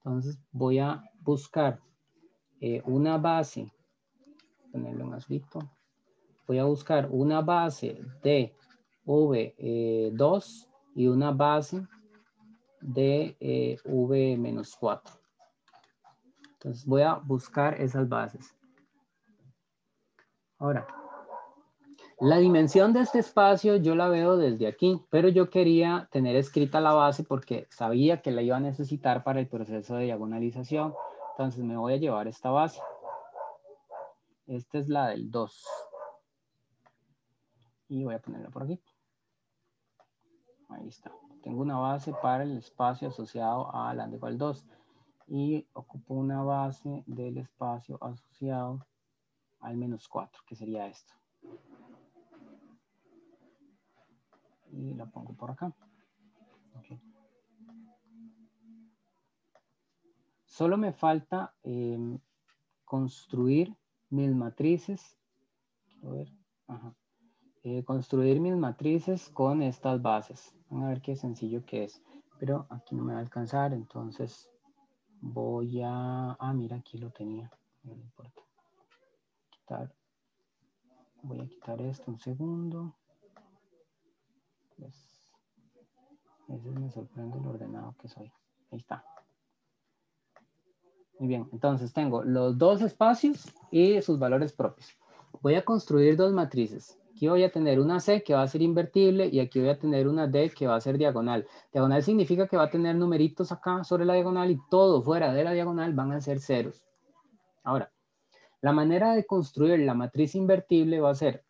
Entonces voy a buscar una base, ponerlo en azulito. Voy a buscar una base de V2 y una base de V-4. Entonces voy a buscar esas bases. Ahora, la dimensión de este espacio yo la veo desde aquí, pero yo quería tener escrita la base porque sabía que la iba a necesitar para el proceso de diagonalización. Entonces me voy a llevar esta base. Esta es la del 2. Y voy a ponerla por aquí. Ahí está. Tengo una base para el espacio asociado a la de igual 2. Y ocupo una base del espacio asociado al -4, que sería esto. Y la pongo por acá. Okay. Solo me falta construir mis matrices. Quiero ver. Ajá. Construir mis matrices con estas bases. Van a ver qué sencillo que es. Pero aquí no me va a alcanzar, entonces voy a... Ah, mira, aquí lo tenía. No importa. Voy a quitar esto un segundo. Pues, a veces me sorprende lo ordenado que soy. Ahí está. Muy bien, entonces tengo los dos espacios y sus valores propios. Voy a construir dos matrices. Aquí voy a tener una C que va a ser invertible y aquí voy a tener una D que va a ser diagonal. Diagonal significa que va a tener numeritos acá sobre la diagonal y todo fuera de la diagonal van a ser ceros. Ahora, la manera de construir la matriz invertible va a ser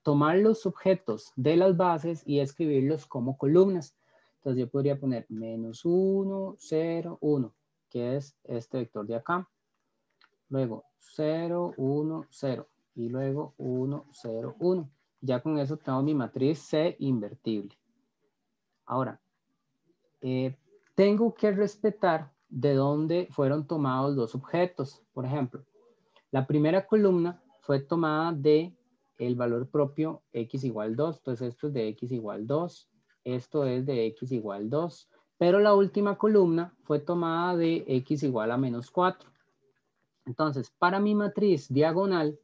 tomar los objetos de las bases y escribirlos como columnas. Entonces yo podría poner -1, 0, 1, que es este vector de acá. Luego 0, 1, 0 y luego 1, 0, 1. Ya con eso tengo mi matriz C invertible. Ahora, tengo que respetar de dónde fueron tomados los objetos. Por ejemplo, la primera columna fue tomada de el valor propio x igual 2. Entonces esto es de x igual 2. Esto es de x igual 2. Pero la última columna fue tomada de x igual a -4. Entonces, para mi matriz diagonal,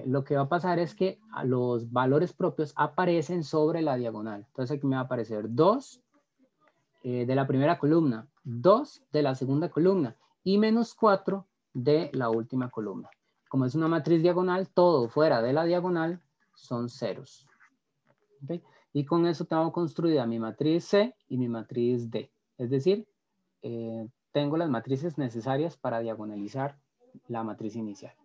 lo que va a pasar es que los valores propios aparecen sobre la diagonal. Entonces aquí me va a aparecer 2 de la primera columna, 2 de la segunda columna y -4 de la última columna. Como es una matriz diagonal, todo fuera de la diagonal son ceros. ¿Okay? Y con eso tengo construida mi matriz C y mi matriz D. Es decir, tengo las matrices necesarias para diagonalizar la matriz inicial.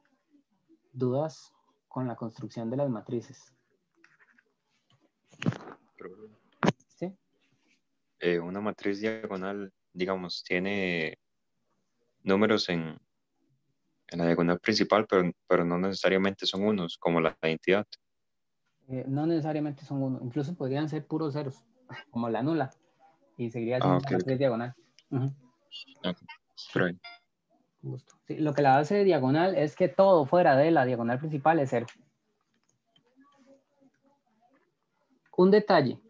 ¿Dudas con la construcción de las matrices? ¿Sí? Una matriz diagonal, digamos, tiene números en la diagonal principal, pero no necesariamente son unos, como la identidad. No necesariamente son uno, incluso podrían ser puros ceros, como la nula, y seguiría siendo una matriz diagonal. Okay. Gusto. Sí, lo que la hace diagonal es que todo fuera de la diagonal principal es cero. Un detalle.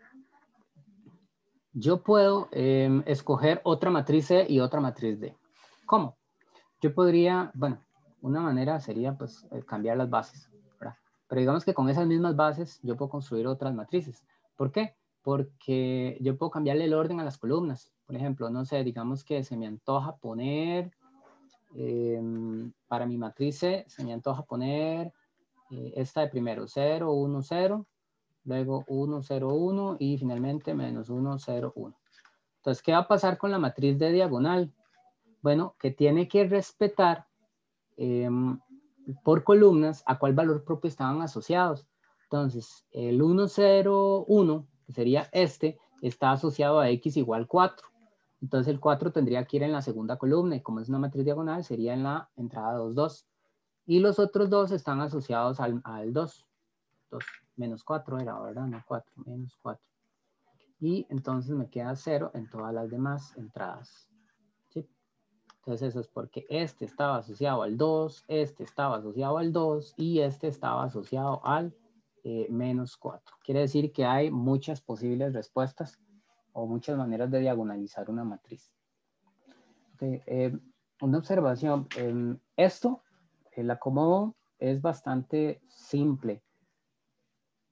Yo puedo escoger otra matriz C y otra matriz D. ¿Cómo? Yo podría, bueno, una manera sería pues cambiar las bases, ¿verdad? Pero digamos que con esas mismas bases yo puedo construir otras matrices. ¿Por qué? Porque yo puedo cambiarle el orden a las columnas. Por ejemplo, no sé, digamos que se me antoja poner, para mi matriz C, se me antoja poner esta de primero, 0, 1, 0, luego 1, 0, 1 y finalmente -1, 0, 1. Entonces, ¿qué va a pasar con la matriz de diagonal? Bueno, que tiene que respetar por columnas a cuál valor propio estaban asociados. Entonces, el 1, 0, 1, que sería este, está asociado a x igual 4. Entonces, el 4 tendría que ir en la segunda columna y como es una matriz diagonal, sería en la entrada 2, 2. Y los otros dos están asociados al 2. 2 menos 4 era, ¿verdad? No 4, menos 4. Y entonces me queda 0 en todas las demás entradas. ¿Sí? Entonces eso es porque este estaba asociado al 2, este estaba asociado al 2 y este estaba asociado al -4. Quiere decir que hay muchas posibles respuestas o muchas maneras de diagonalizar una matriz. Sí, una observación. Esto, el acomodo es bastante simple,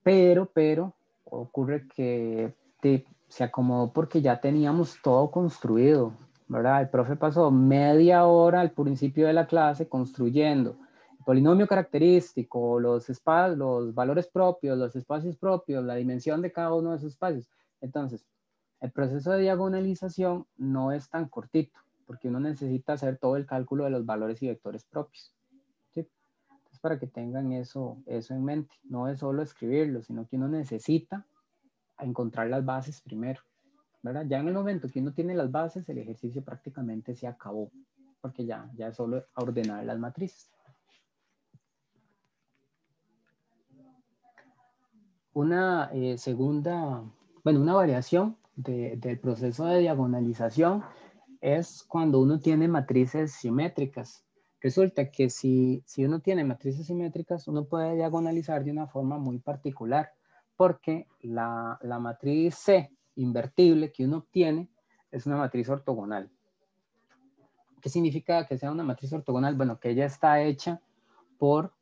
pero ocurre que se acomodó porque ya teníamos todo construido, ¿verdad? El profe pasó media hora al principio de la clase construyendo el polinomio característico, los valores propios, los espacios propios, la dimensión de cada uno de esos espacios. Entonces, el proceso de diagonalización no es tan cortito, porque uno necesita hacer todo el cálculo de los valores y vectores propios. ¿Sí? Entonces, para que tengan eso en mente, no es solo escribirlo, sino que uno necesita encontrar las bases primero, ¿verdad? Ya en el momento que uno tiene las bases, el ejercicio prácticamente se acabó, porque ya es solo ordenar las matrices. Una una variación del proceso de diagonalización es cuando uno tiene matrices simétricas. Resulta que si uno tiene matrices simétricas, uno puede diagonalizar de una forma muy particular, porque la matriz C invertible que uno obtiene es una matriz ortogonal. ¿Qué significa que sea una matriz ortogonal? Bueno, que ella está hecha por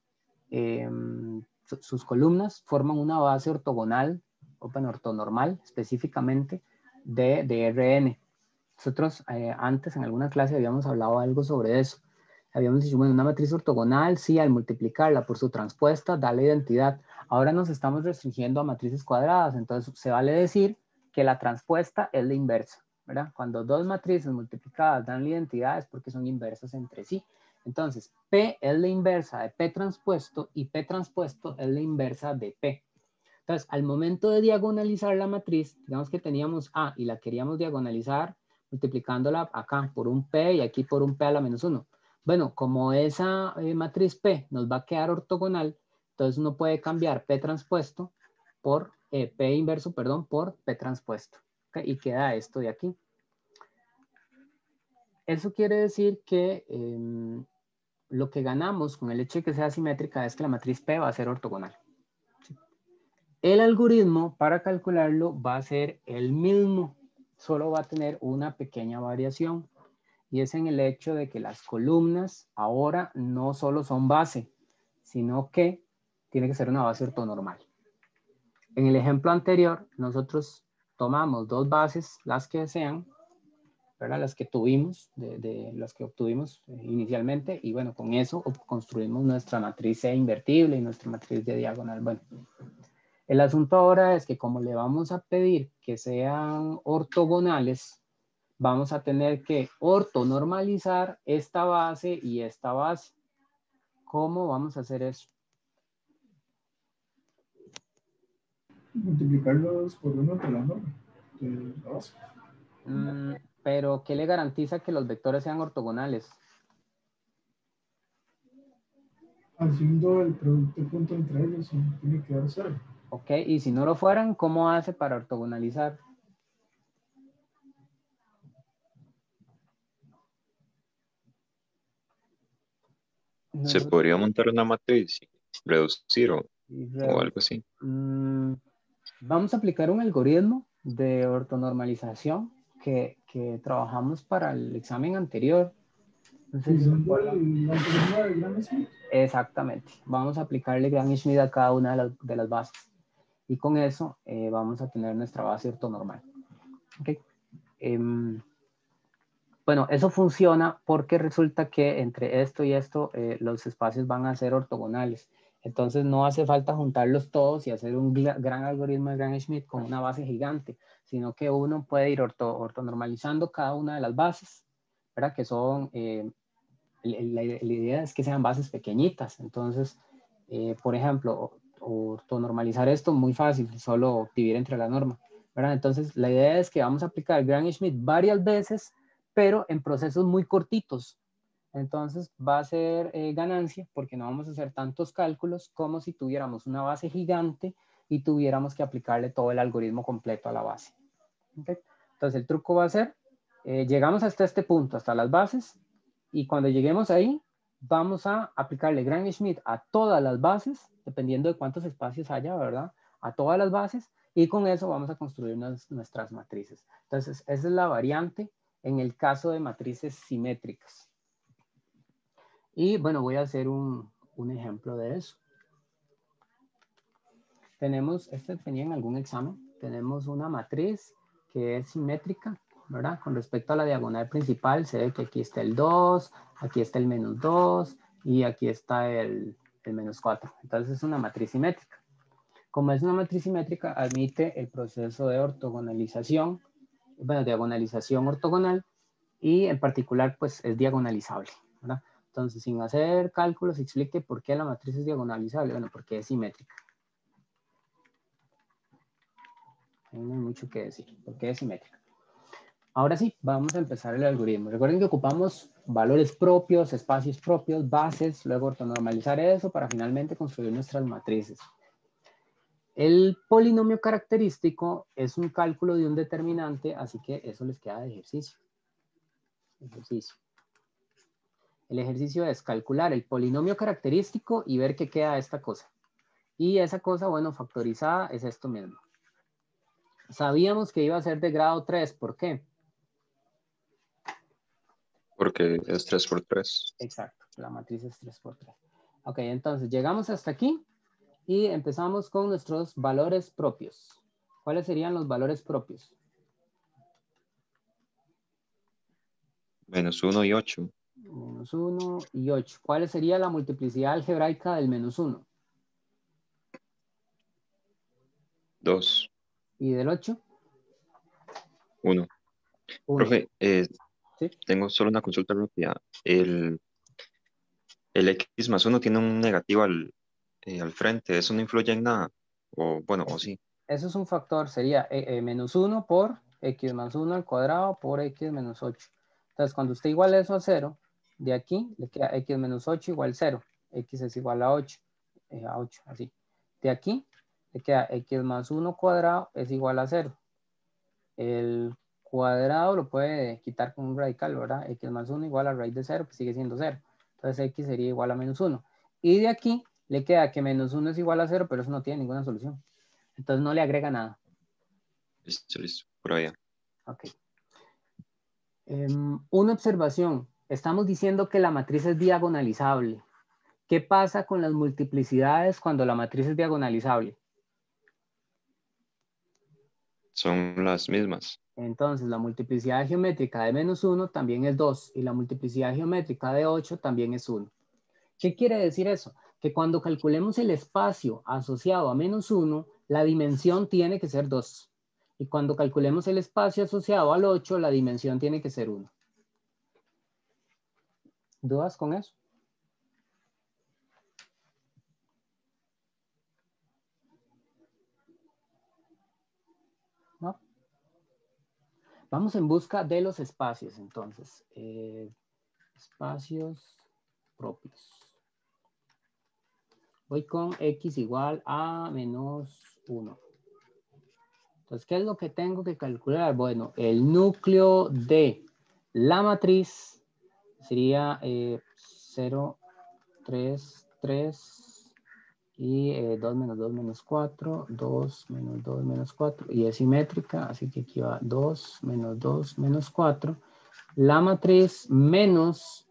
sus columnas forman una base ortogonal, ortonormal específicamente de Rn. Nosotros antes en alguna clase habíamos hablado algo sobre eso. Habíamos dicho, bueno, una matriz ortogonal, sí, al multiplicarla por su transpuesta da la identidad. Ahora nos estamos restringiendo a matrices cuadradas, entonces se vale decir que la transpuesta es la inversa, ¿verdad? Cuando dos matrices multiplicadas dan la identidad es porque son inversas entre sí. Entonces, P es la inversa de P transpuesto y P transpuesto es la inversa de P. Entonces, al momento de diagonalizar la matriz, digamos que teníamos A y la queríamos diagonalizar multiplicándola acá por un P y aquí por un P a la menos 1. Bueno, como esa matriz P nos va a quedar ortogonal, entonces uno puede cambiar P transpuesto por P inverso, perdón, por P transpuesto. ¿Okay? Y queda esto de aquí. Eso quiere decir que lo que ganamos con el hecho de que sea simétrica es que la matriz P va a ser ortogonal. ¿Sí? El algoritmo para calcularlo va a ser el mismo, solo va a tener una pequeña variación y es en el hecho de que las columnas ahora no solo son base, sino que tiene que ser una base ortonormal. En el ejemplo anterior, nosotros tomamos dos bases, las que sean, ¿verdad? Las que tuvimos, las que obtuvimos inicialmente, y bueno, con eso construimos nuestra matriz C invertible y nuestra matriz de diagonal. Bueno, el asunto ahora es que como le vamos a pedir que sean ortogonales, vamos a tener que ortonormalizar esta base y esta base. ¿Cómo vamos a hacer eso? Multiplicarlos por uno de la norma, de la base. Pero, ¿qué le garantiza que los vectores sean ortogonales? Haciendo el producto punto entre ellos, tiene que dar 0. Ok, y si no lo fueran, ¿cómo hace para ortogonalizar? ¿Se podría montar una matriz, reducir o algo así? Vamos a aplicar un algoritmo de ortonormalización que trabajamos para el examen anterior. No sé si Usando el algoritmo de Gram-Schmidt. Exactamente. Vamos a aplicarle Gram-Schmidt a cada una de las bases. Y con eso vamos a tener nuestra base ortonormal. ¿Okay? Bueno, eso funciona porque resulta que entre esto y esto los espacios van a ser ortogonales. Entonces no hace falta juntarlos todos y hacer un gran algoritmo de Gram-Schmidt con una base gigante, sino que uno puede ir ortonormalizando cada una de las bases, ¿verdad? Que son, la idea es que sean bases pequeñitas. Entonces, por ejemplo, ortonormalizar esto muy fácil, solo dividir entre la norma, ¿verdad? Entonces la idea es que vamos a aplicar Gram-Schmidt varias veces, pero en procesos muy cortitos. Entonces va a ser ganancia porque no vamos a hacer tantos cálculos como si tuviéramos una base gigante y tuviéramos que aplicarle todo el algoritmo completo a la base. ¿Okay? Entonces el truco va a ser, llegamos hasta este punto, hasta las bases, y cuando lleguemos ahí, vamos a aplicarle Gram-Schmidt a todas las bases, dependiendo de cuántos espacios haya, ¿verdad? A todas las bases, y con eso vamos a construir nuestras matrices. Entonces esa es la variante en el caso de matrices simétricas. Y bueno, voy a hacer un ejemplo de eso. Tenemos, este tenía en algún examen, tenemos una matriz que es simétrica, ¿verdad? Con respecto a la diagonal principal, se ve que aquí está el 2, aquí está el menos 2 y aquí está el menos 4. Entonces es una matriz simétrica. Como es una matriz simétrica, admite el proceso de ortogonalización, bueno, diagonalización ortogonal, y en particular, pues, es diagonalizable, ¿verdad? Entonces, sin hacer cálculos, explique por qué la matriz es diagonalizable. Bueno, porque es simétrica. No hay mucho que decir, porque es simétrica. Ahora sí, vamos a empezar el algoritmo. Recuerden que ocupamos valores propios, espacios propios, bases, luego ortonormalizar eso para finalmente construir nuestras matrices. El polinomio característico es un cálculo de un determinante, así que eso les queda de ejercicio. El ejercicio es calcular el polinomio característico y ver qué queda esta cosa. Y esa cosa, bueno, factorizada es esto mismo. Sabíamos que iba a ser de grado 3, ¿por qué? Porque es 3 por 3. Exacto, la matriz es 3 por 3. Ok, entonces llegamos hasta aquí y empezamos con nuestros valores propios. ¿Cuáles serían los valores propios? Menos 1 y 8. Menos 1 y 8. ¿Cuál sería la multiplicidad algebraica del menos 1? 2. ¿Y del 8? 1. 1. Profe, ¿Sí? tengo solo una consulta rápida. El X más 1 tiene un negativo al frente. ¿Eso no influye en nada? O bueno, o sí. Eso es un factor, sería menos 1 por X más 1 al cuadrado por X menos 8. Entonces, cuando usted iguala eso a 0, de aquí le queda X menos 8 igual 0. X es igual a 8, así. De aquí le queda X más 1 cuadrado es igual a 0. El cuadrado lo puede quitar con un radical, ¿verdad? X más 1 igual a raíz de 0, pues sigue siendo 0. Entonces X sería igual a menos 1. Y de aquí le queda que menos 1 es igual a 0, pero eso no tiene ninguna solución. Entonces no le agrega nada. Listo, listo. Por allá. Ok. Una observación. Estamos diciendo que la matriz es diagonalizable. ¿Qué pasa con las multiplicidades cuando la matriz es diagonalizable? Son las mismas. Entonces, la multiplicidad geométrica de menos 1 también es 2 y la multiplicidad geométrica de 8 también es 1. ¿Qué quiere decir eso? Que cuando calculemos el espacio asociado a menos 1, la dimensión tiene que ser 2. Y cuando calculemos el espacio asociado al 8, la dimensión tiene que ser 1. ¿Dudas con eso? ¿No? Vamos en busca de los espacios, entonces. Espacios propios. Voy con X igual a menos 1. Entonces, ¿qué es lo que tengo que calcular? Bueno, el núcleo de la matriz sería 0, 3, 3 y 2 menos 2 menos 4, 2 menos 2 menos 4 y es simétrica, así que aquí va 2 menos 2 menos 4. La matriz menos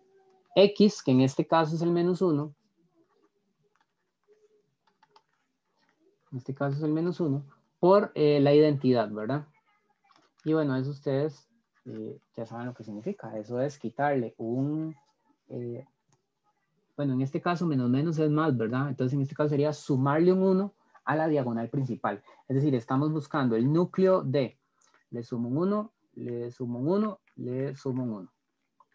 X, que en este caso es el menos 1. En este caso es el menos 1. Por la identidad, ¿verdad? Y bueno, eso ustedes ya saben lo que significa. Eso es quitarle un... bueno, en este caso menos menos es más, ¿verdad? Entonces en este caso sería sumarle un 1 a la diagonal principal. Es decir, estamos buscando el núcleo de... Le sumo un 1, le sumo un 1, le sumo un 1.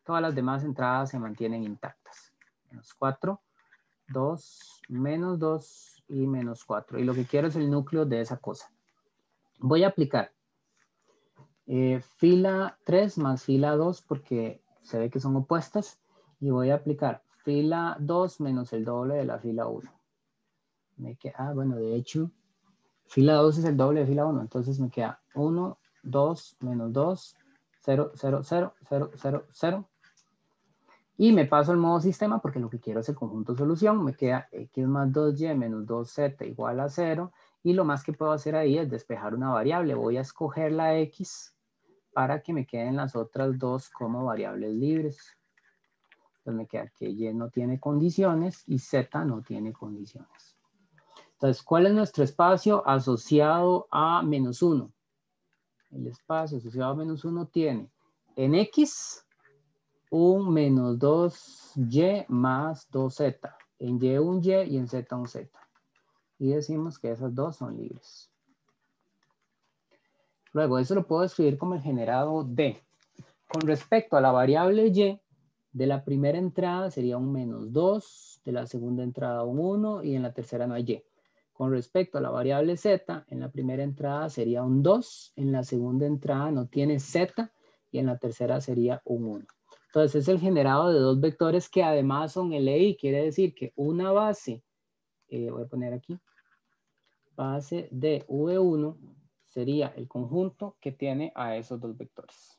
Todas las demás entradas se mantienen intactas. Menos 4, 2, menos 2 y menos 4. Y lo que quiero es el núcleo de esa cosa. Voy a aplicar fila 3 más fila 2 porque se ve que son opuestas. Y voy a aplicar fila 2 menos el doble de la fila 1. Bueno, de hecho, fila 2 es el doble de fila 1. Entonces me queda 1, 2, menos 2, 0, 0, 0, 0, 0, 0. Y me paso al modo sistema porque lo que quiero es el conjunto solución. Me queda x más 2y menos 2z igual a 0. Y lo más que puedo hacer ahí es despejar una variable. Voy a escoger la x para que me queden las otras dos como variables libres. Entonces me queda que Y no tiene condiciones y Z no tiene condiciones. Entonces, ¿cuál es nuestro espacio asociado a -1? El espacio asociado a -1 tiene en X un -2Y más 2Z. En Y un Y y en Z un Z. Y decimos que esas dos son libres. Luego, eso lo puedo escribir como el generado D. Con respecto a la variable Y, de la primera entrada sería un -2, de la segunda entrada un 1 y en la tercera no hay Y. Con respecto a la variable Z, en la primera entrada sería un 2, en la segunda entrada no tiene Z y en la tercera sería un 1. Entonces es el generado de dos vectores que además son LI, quiere decir que una base, voy a poner aquí, base de V1 sería el conjunto que tiene a esos dos vectores.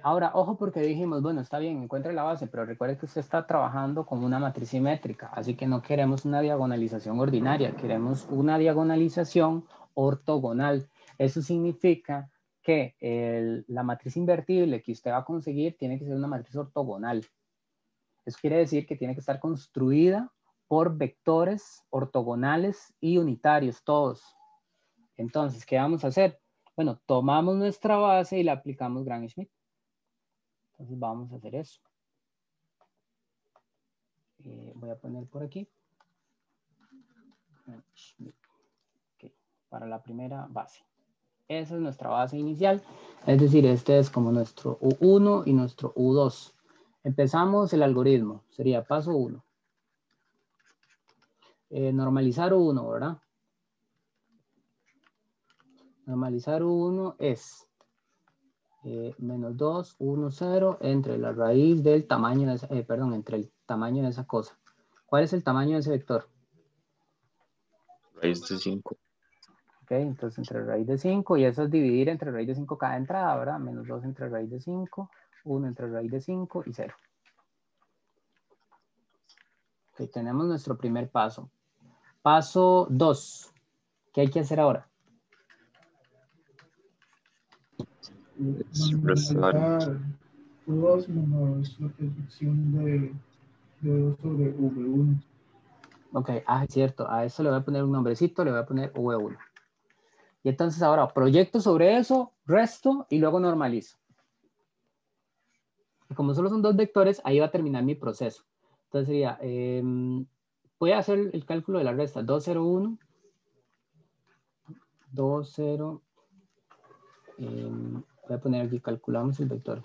Ahora, ojo porque dijimos, bueno, está bien, encuentre la base, pero recuerde que usted está trabajando con una matriz simétrica, así que no queremos una diagonalización ordinaria, queremos una diagonalización ortogonal. Eso significa que la matriz invertible que usted va a conseguir tiene que ser una matriz ortogonal. Eso quiere decir que tiene que estar construida por vectores ortogonales y unitarios todos. Entonces, ¿qué vamos a hacer? Bueno, tomamos nuestra base y la aplicamos Gram-Schmidt. Entonces vamos a hacer eso. Voy a poner por aquí. Okay, para la primera base. Esa es nuestra base inicial. Es decir, este es como nuestro U1 y nuestro U2. Empezamos el algoritmo. Sería paso 1. Normalizar U1, ¿verdad? Normalizar U1 es -2, 1, 0 entre la raíz del tamaño de esa, entre el tamaño de esa cosa. ¿Cuál es el tamaño de ese vector? Raíz de 5. Ok, entonces entre raíz de 5 y eso es dividir entre raíz de 5 cada entrada, ¿verdad? -2 entre raíz de 5, 1 entre raíz de 5 y 0. Ok, tenemos nuestro primer paso. Paso 2. ¿Qué hay que hacer ahora? Normalizar U2 menos la proyección de 2 sobre V1. Ok, es cierto. A eso le voy a poner un nombrecito, le voy a poner V1. Y entonces ahora proyecto sobre eso, resto y luego normalizo. Y como solo son dos vectores, ahí va a terminar mi proceso. Entonces sería, voy a hacer el cálculo de la resta. 2, 0, 1. 2, 0. Voy a poner aquí, calculamos el vector.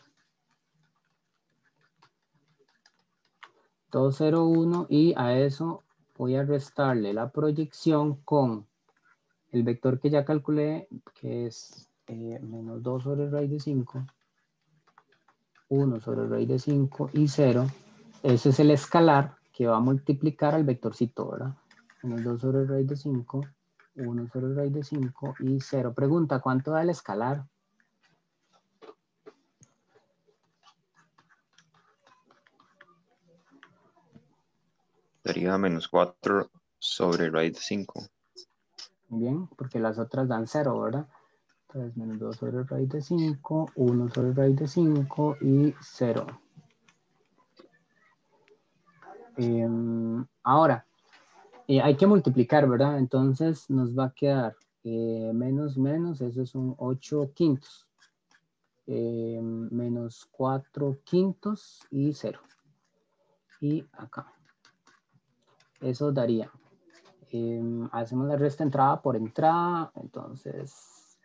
2, 0, 1 y a eso voy a restarle la proyección con el vector que ya calculé, que es -2 sobre raíz de 5, 1 sobre raíz de 5 y 0. Ese es el escalar que va a multiplicar al vectorcito, ¿verdad? -2 sobre raíz de 5, 1 sobre raíz de 5 y 0. Pregunta, ¿cuánto da el escalar? Daría -4 sobre raíz de 5. Bien, porque las otras dan 0, ¿verdad? Entonces, -2 sobre raíz de 5, 1 sobre raíz de 5 y 0. Ahora, hay que multiplicar, ¿verdad? Entonces nos va a quedar menos, eso es un 8 quintos. Menos 4 quintos y 0. Y acá. Eso daría. Hacemos la resta entrada por entrada. Entonces,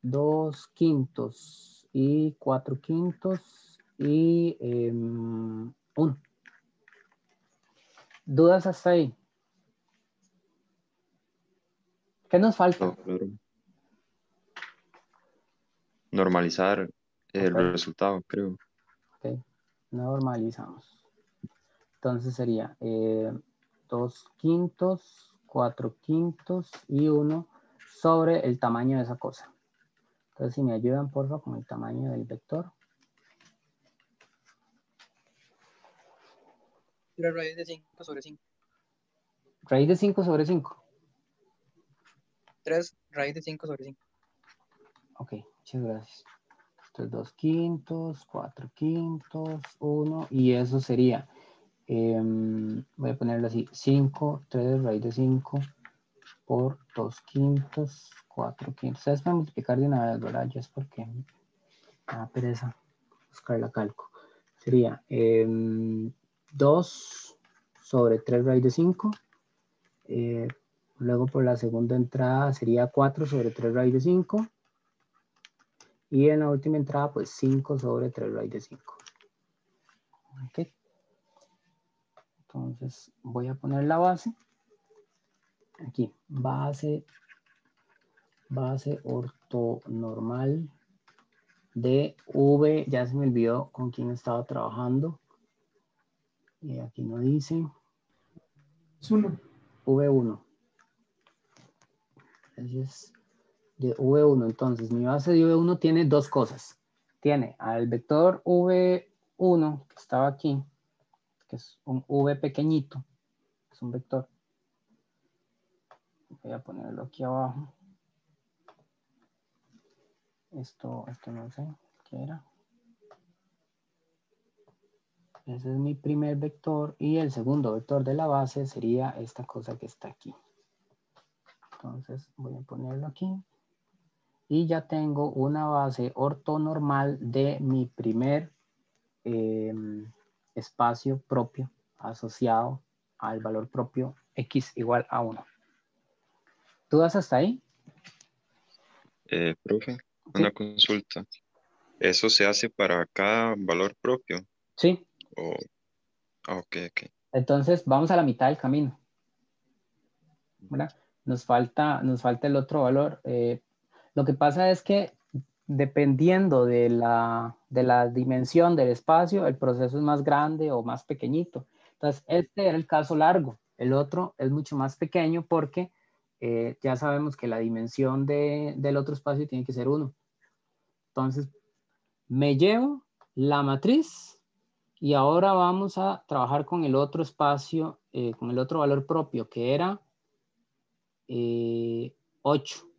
2 quintos y 4 quintos y 1. ¿Dudas hasta ahí? ¿Qué nos falta? No, claro. Normalizar el Ok. resultado, creo. Ok, normalizamos. Entonces sería 2 quintos, 4 quintos y 1 sobre el tamaño de esa cosa. Entonces si me ayudan por favor con el tamaño del vector. 3 raíz de 5 sobre 5. Raíz de 5 sobre 5. 3 raíz de 5 sobre 5. Ok, muchas gracias. Entonces 2 quintos, 4 quintos, 1, y eso sería, voy a ponerlo así, 5, 3 raíz de 5 por 2 quintos, 4 quintos. Ustedes pueden multiplicar de una vez, ¿verdad? Ya es porque me da pereza buscar la calco. Sería 2 sobre 3 raíz de 5. Luego por la segunda entrada sería 4 sobre 3 raíz de 5. Y en la última entrada, pues 5 sobre 3 raíz de 5. Ok. Entonces voy a poner la base. Aquí, base ortonormal de V. Ya se me olvidó con quién estaba trabajando. Y aquí no dice. Es 1. V1. Entonces, de V1. Entonces, mi base de V1 tiene dos cosas. Tiene al vector V1, que estaba aquí, que es un V pequeñito, es un vector. Voy a ponerlo aquí abajo. Esto no sé qué era. Ese es mi primer vector y el segundo vector de la base sería esta cosa que está aquí. Entonces voy a ponerlo aquí. Y ya tengo una base ortonormal de mi primer espacio propio asociado al valor propio x igual a 1. ¿Dudas hasta ahí? Profe, Sí. una consulta. ¿Eso se hace para cada valor propio? Sí. O... ok. Entonces vamos a la mitad del camino, ¿verdad? Nos falta el otro valor. Lo que pasa es que dependiendo de la dimensión del espacio, el proceso es más grande o más pequeñito. Entonces, este era el caso largo. El otro es mucho más pequeño porque ya sabemos que la dimensión del otro espacio tiene que ser 1. Entonces, me llevo la matriz y ahora vamos a trabajar con el otro espacio, con el otro valor propio, que era 8.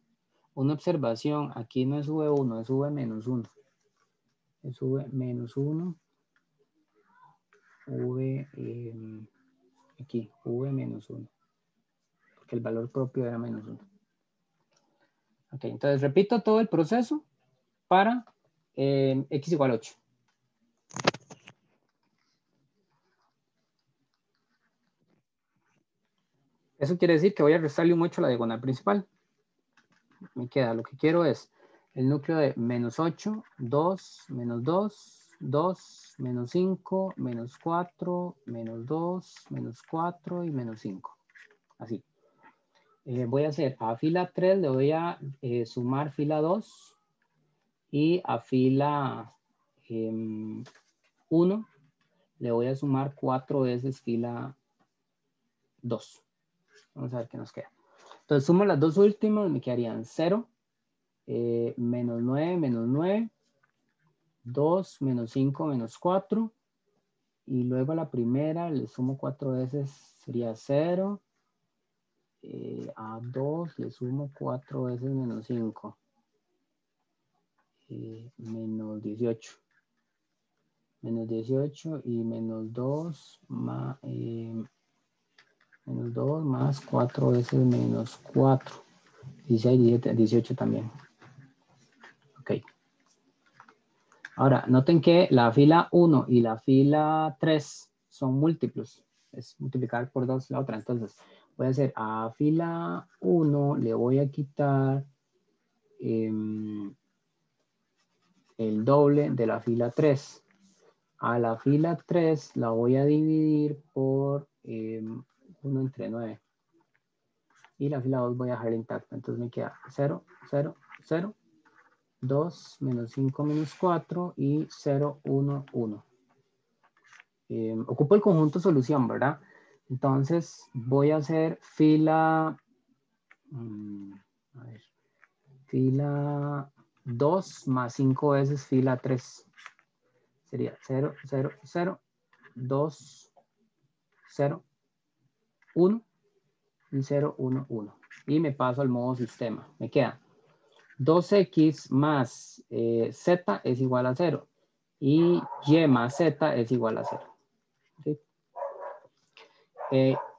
Una observación, aquí no es V1, es V menos 1. Es V menos 1. Aquí, V menos 1. Porque el valor propio era menos 1. Ok, entonces repito todo el proceso para x igual a 8. Eso quiere decir que voy a restarle un 8 a la diagonal principal. Me queda, lo que quiero es el núcleo de menos 8, 2, menos 2, 2, menos 5, menos 4, menos 2, menos 4 y menos 5. Así. Voy a hacer a fila 3, le voy a sumar fila 2 y a fila 1 le voy a sumar 4 veces fila 2. Vamos a ver qué nos queda. Entonces sumo las dos últimas, me quedarían 0, menos 9, menos 9, 2, menos 5, menos 4. Y luego a la primera le sumo 4 veces, sería 0. A 2 le sumo 4 veces menos 5. Menos 18. Menos 18 y menos 2 más, menos 2 más 4 veces menos 4. 16, 17, 18 también. Ok. Ahora, noten que la fila 1 y la fila 3 son múltiplos. Es multiplicar por 2 la otra. Entonces, voy a hacer a fila 1, le voy a quitar el doble de la fila 3. A la fila 3 la voy a dividir por 1 entre 9. Y la fila 2 voy a dejar intacta. Entonces me queda 0, 0, 0. 2 menos 5 menos 4 y 0, 1, 1. Ocupo el conjunto solución, ¿verdad? Entonces voy a hacer fila, fila 2 más 5 veces fila 3. Sería 0, 0, 0, 2, 0, 1 y 0, 1, 1. Y me paso al modo sistema. Me queda 2x más z es igual a 0. Y y más z es igual a 0. ¿Sí?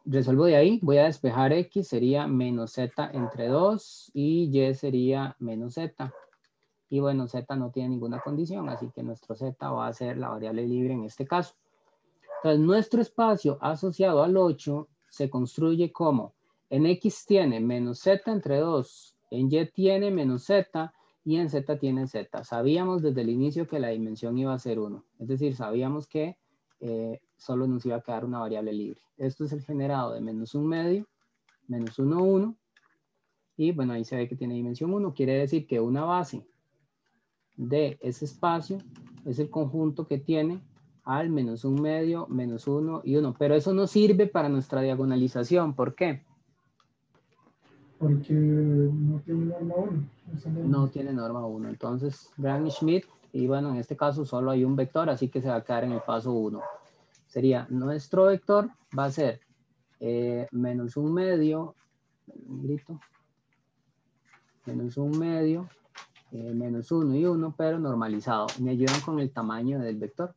Resuelvo de ahí. Voy a despejar x. Sería menos z entre 2. Y y sería menos z. Y bueno, z no tiene ninguna condición. Así que nuestro z va a ser la variable libre en este caso. Entonces, nuestro espacio asociado al 8 se construye como en x tiene menos z entre 2, en y tiene menos z y en z tiene z. Sabíamos desde el inicio que la dimensión iba a ser 1. Es decir, sabíamos que solo nos iba a quedar una variable libre. Esto es el generado de menos 1 medio, menos 1, 1. Y bueno, ahí se ve que tiene dimensión 1. Quiere decir que una base de ese espacio es el conjunto que tiene al menos 1 medio, menos 1 y 1. Pero eso no sirve para nuestra diagonalización. ¿Por qué? Porque no tiene norma 1. No tiene norma 1. Entonces, Gram-Schmidt, y bueno, en este caso solo hay un vector, así que se va a quedar en el paso 1. Sería, nuestro vector va a ser menos 1 medio, menos 1 medio, menos 1 y 1, pero normalizado. Me ayudan con el tamaño del vector.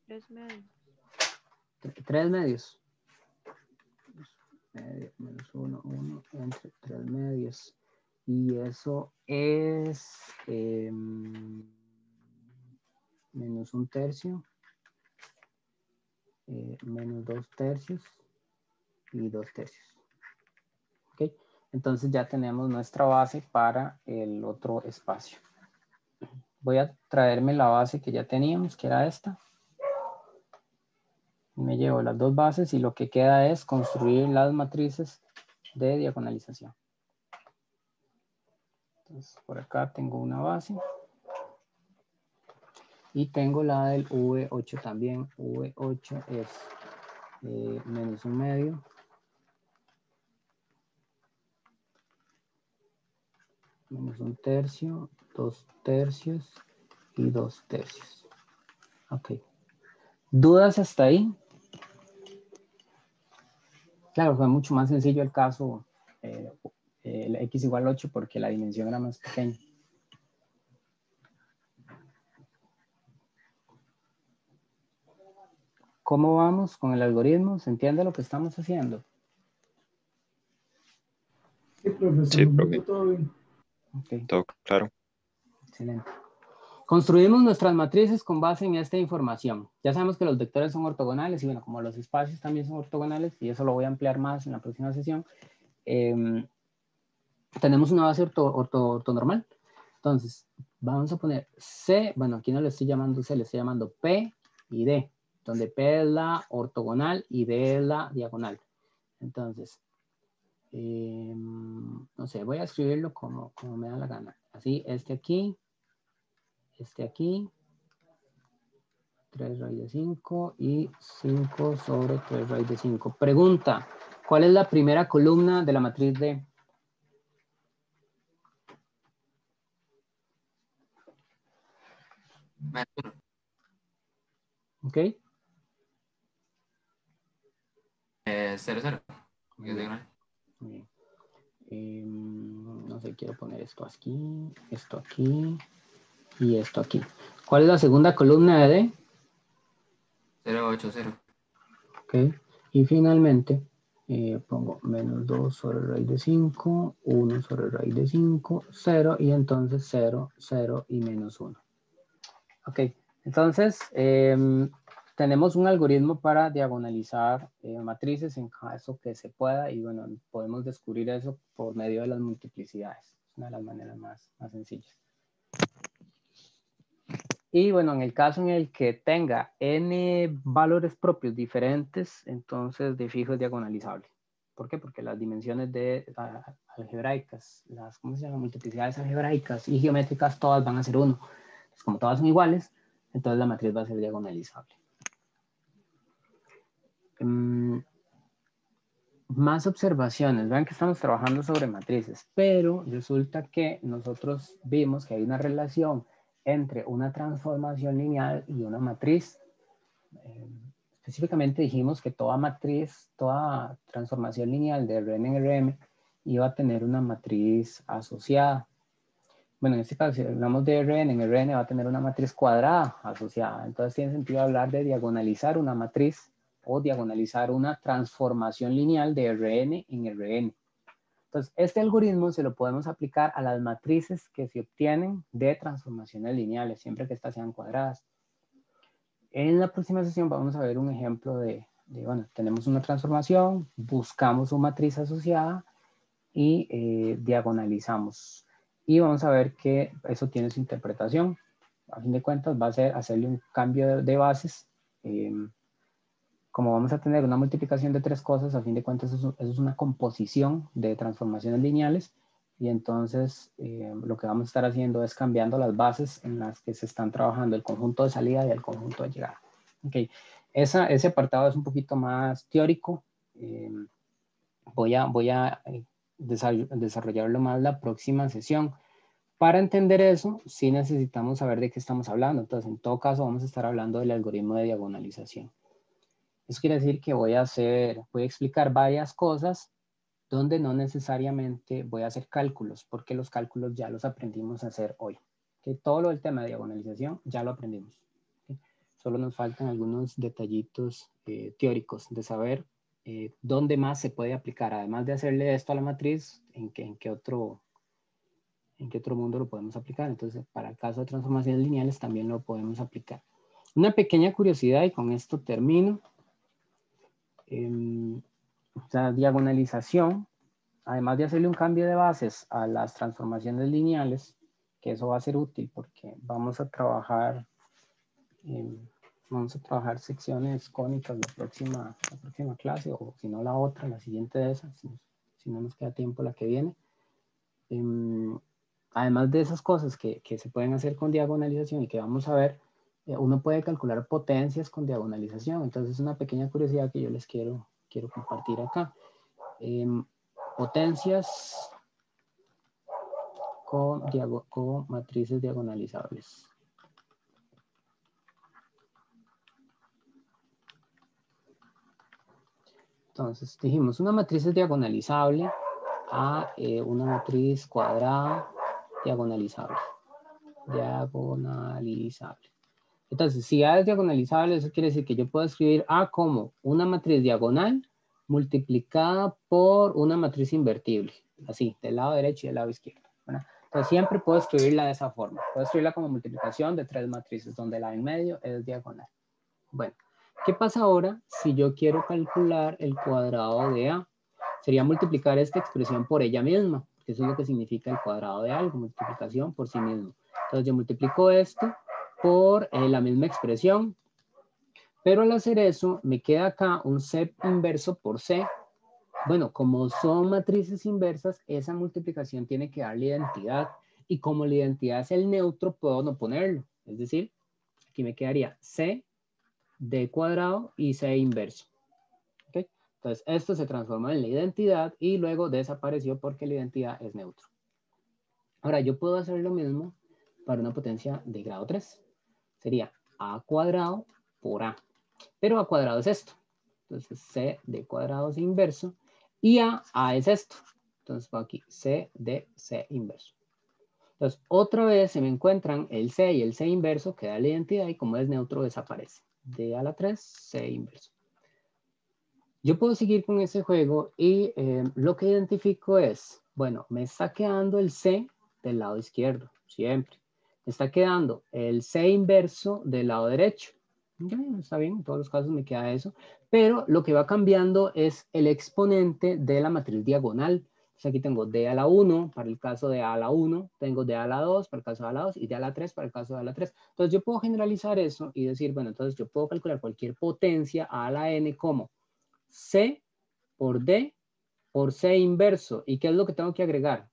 3 medios. 3 medios. Menos 1, 1 entre 3 medios. Y eso es menos 1 tercio, menos 2 tercios y 2 tercios. ¿Ok? Entonces ya tenemos nuestra base para el otro espacio. Voy a traerme la base que ya teníamos, que era esta. Me llevo las dos bases y lo que queda es construir las matrices de diagonalización. Entonces, por acá tengo una base. Y tengo la del V8 también. V8 es menos 1 medio. Menos 1 tercio, 2 tercios y 2 tercios. Ok. ¿Dudas hasta ahí? Claro, fue mucho más sencillo el caso el x igual a 8 porque la dimensión era más pequeña. ¿Cómo vamos con el algoritmo? ¿Se entiende lo que estamos haciendo? Sí, profesor. Sí, profe. Todo bien. Okay. Todo claro. Excelente. Construimos nuestras matrices con base en esta información. Ya sabemos que los vectores son ortogonales y bueno, como los espacios también son ortogonales, y eso lo voy a ampliar más en la próxima sesión, tenemos una base ortonormal. Entonces, vamos a poner C, bueno, aquí no le estoy llamando C, le estoy llamando P y D, donde P es la ortogonal y D es la diagonal. Entonces, no sé, voy a escribirlo como me da la gana. Así, este aquí, 3 raíz de 5 y 5 sobre 3 raíz de 5. Pregunta, ¿cuál es la primera columna de la matriz D? ¿Ok? 0, 0. Muy bien. Muy bien. No sé, quiero poner esto aquí y esto aquí. ¿Cuál es la segunda columna de D? 0, 8, 0. Ok. Y finalmente pongo menos 2 sobre raíz de 5, 1 sobre raíz de 5, 0 y entonces 0, 0 y menos 1. Ok. Entonces, tenemos un algoritmo para diagonalizar matrices en caso que se pueda y bueno, podemos descubrir eso por medio de las multiplicidades. Es una de las maneras más sencillas. Y bueno, en el caso en el que tenga n valores propios diferentes, entonces de fijo es diagonalizable. ¿Por qué? Porque las dimensiones algebraicas, ¿cómo se llaman? Multiplicidades algebraicas y geométricas, todas van a ser 1. Entonces, como todas son iguales, entonces la matriz va a ser diagonalizable. Más observaciones. Vean que estamos trabajando sobre matrices, pero resulta que nosotros vimos que hay una relación entre una transformación lineal y una matriz. Específicamente dijimos que toda matriz, toda transformación lineal de Rn en Rm iba a tener una matriz asociada. Bueno, en este caso, si hablamos de Rn, en Rn va a tener una matriz cuadrada asociada. Entonces tiene sentido hablar de diagonalizar una matriz o diagonalizar una transformación lineal de Rn en Rn. Entonces, este algoritmo se lo podemos aplicar a las matrices que se obtienen de transformaciones lineales, siempre que estas sean cuadradas. En la próxima sesión vamos a ver un ejemplo bueno, tenemos una transformación, buscamos una matriz asociada y diagonalizamos. Y vamos a ver que eso tiene su interpretación. A fin de cuentas va a ser hacerle un cambio de bases. Como vamos a tener una multiplicación de tres cosas, a fin de cuentas eso es una composición de transformaciones lineales. Y entonces lo que vamos a estar haciendo es cambiando las bases en las que se están trabajando el conjunto de salida y el conjunto de llegada. Okay. Ese apartado es un poquito más teórico. Voy a desarrollarlo más la próxima sesión. Para entender eso, sí necesitamos saber de qué estamos hablando. Entonces, en todo caso, vamos a estar hablando del algoritmo de diagonalización. Eso quiere decir que voy a explicar varias cosas donde no necesariamente voy a hacer cálculos, porque los cálculos ya los aprendimos a hacer hoy. ¿Okay? Todo lo del tema de diagonalización ya lo aprendimos. ¿Okay? Solo nos faltan algunos detallitos teóricos de saber dónde más se puede aplicar. Además de hacerle esto a la matriz, ¿en qué otro mundo lo podemos aplicar? Entonces, para el caso de transformaciones lineales también lo podemos aplicar. Una pequeña curiosidad y con esto termino. La diagonalización, además de hacerle un cambio de bases a las transformaciones lineales, que eso va a ser útil porque vamos a trabajar secciones cónicas la próxima clase, o si no la otra, la siguiente de esas, si no nos queda tiempo la que viene. Además de esas cosas que se pueden hacer con diagonalización y que vamos a ver, uno puede calcular potencias con diagonalización. Entonces es una pequeña curiosidad que yo les quiero compartir acá. Potencias con matrices diagonalizables. Entonces dijimos, una matriz es diagonalizable a una matriz cuadrada diagonalizable. Entonces, si A es diagonalizable, eso quiere decir que yo puedo escribir A como una matriz diagonal multiplicada por una matriz invertible. Así, del lado derecho y del lado izquierdo. ¿Verdad? Entonces, siempre puedo escribirla de esa forma. Puedo escribirla como multiplicación de tres matrices, donde la en medio es diagonal. Bueno, ¿qué pasa ahora si yo quiero calcular el cuadrado de A? Sería multiplicar esta expresión por ella misma, porque eso es lo que significa el cuadrado de algo, multiplicación por sí mismo. Entonces yo multiplico esto por la misma expresión, pero al hacer eso me queda acá un C inverso por C. Bueno, como son matrices inversas, esa multiplicación tiene que darle identidad, y como la identidad es el neutro, puedo no ponerlo. Es decir, aquí me quedaría C de cuadrado y C inverso. ¿Okay? Entonces, esto se transforma en la identidad y luego desapareció porque la identidad es neutro. Ahora, yo puedo hacer lo mismo para una potencia de grado 3. Sería A cuadrado por A. Pero A cuadrado es esto. Entonces, C de cuadrado es inverso. Y A es esto. Entonces, pongo aquí C de C inverso. Entonces, otra vez se me encuentran el C y el C inverso, que da la identidad, y como es neutro, desaparece. De a la 3, C inverso. Yo puedo seguir con ese juego y lo que identifico es, bueno, me está quedando el C del lado izquierdo, siempre. Me está quedando el C inverso del lado derecho. Está bien, en todos los casos me queda eso. Pero lo que va cambiando es el exponente de la matriz diagonal. Entonces aquí tengo D a la 1 para el caso de A a la 1, tengo D a la 2 para el caso de A a la 2 y D a la 3 para el caso de A a la 3. Entonces yo puedo generalizar eso y decir, bueno, entonces yo puedo calcular cualquier potencia A a la N como C por D por C inverso. ¿Y qué es lo que tengo que agregar?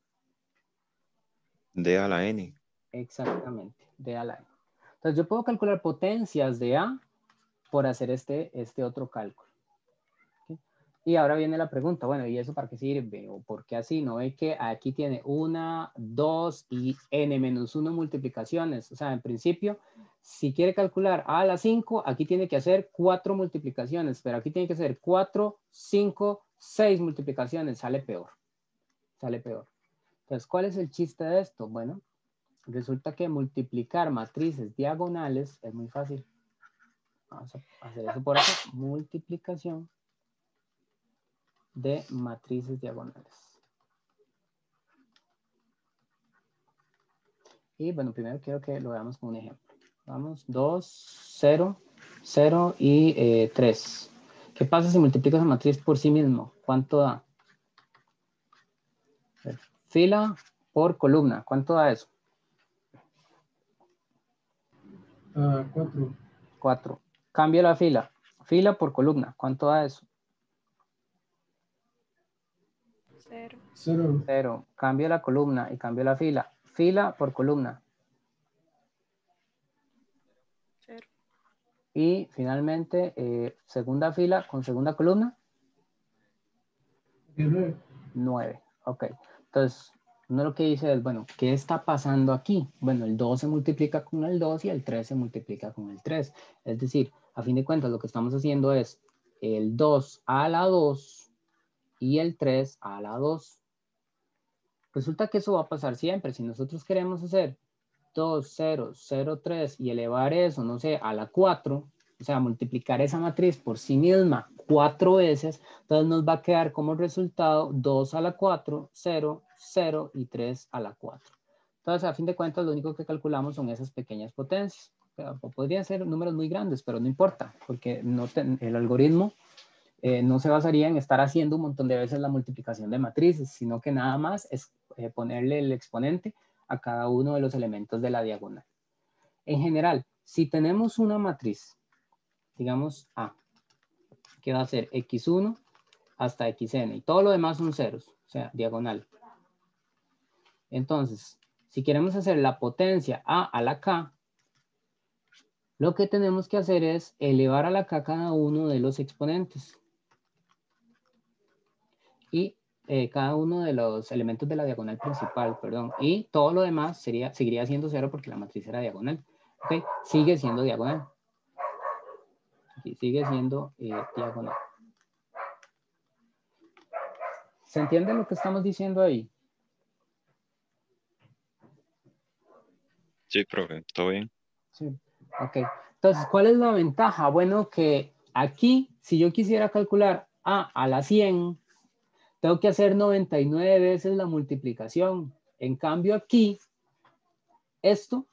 D a la N. Exactamente, D a la N. Entonces yo puedo calcular potencias de A por hacer este otro cálculo. ¿Okay? Y ahora viene la pregunta, bueno, ¿y eso para qué sirve? ¿O por qué así? ¿No ve que aquí tiene 1, 2 y n-1 multiplicaciones? O sea, en principio, si quiere calcular a la 5, aquí tiene que hacer 4 multiplicaciones, pero aquí tiene que hacer 4, 5, 6 multiplicaciones. Sale peor. Sale peor. Entonces, ¿cuál es el chiste de esto? Bueno, resulta que multiplicar matrices diagonales es muy fácil. Vamos a hacer eso por acá. Multiplicación de matrices diagonales. Y bueno, primero quiero que lo veamos con un ejemplo. Vamos, 2, 0, 0 y 3. ¿Qué pasa si multiplicas la matriz por sí mismo? ¿Cuánto da? Fila por columna. ¿Cuánto da eso? 4. 4. Cambio la fila. Fila por columna. ¿Cuánto da eso? 0. 0. 0. Cambio la columna y cambio la fila. Fila por columna. 0. Y finalmente, segunda fila con segunda columna. 9. 9. Ok. Entonces, uno lo que dice es, bueno, ¿qué está pasando aquí? Bueno, el 2 se multiplica con el 2 y el 3 se multiplica con el 3. Es decir, a fin de cuentas, lo que estamos haciendo es el 2 a la 2 y el 3 a la 2. Resulta que eso va a pasar siempre. Si nosotros queremos hacer 2, 0, 0, 3 y elevar eso, no sé, a la 4, o sea, multiplicar esa matriz por sí misma 4 veces, entonces nos va a quedar como resultado 2 a la 4, 0, 0 y 3 a la 4. Entonces, a fin de cuentas, lo único que calculamos son esas pequeñas potencias. Podrían ser números muy grandes, pero no importa, porque el algoritmo no se basaría en estar haciendo un montón de veces la multiplicación de matrices, sino que nada más es ponerle el exponente a cada uno de los elementos de la diagonal. En general, si tenemos una matriz, digamos A, que va a ser x1 hasta xn, y todo lo demás son ceros, o sea, diagonal. Entonces, si queremos hacer la potencia a la k, lo que tenemos que hacer es elevar a la k cada uno de los exponentes. Y cada uno de los elementos de la diagonal principal, perdón, y todo lo demás seguiría siendo 0 porque la matriz era diagonal. ¿Ok? Sigue siendo diagonal. Aquí sigue siendo diagonal. ¿Se entiende lo que estamos diciendo ahí? Sí, profe, todo bien. Sí. Ok. Entonces, ¿cuál es la ventaja? Bueno, que aquí, si yo quisiera calcular a la 100, tengo que hacer 99 veces la multiplicación. En cambio aquí, esto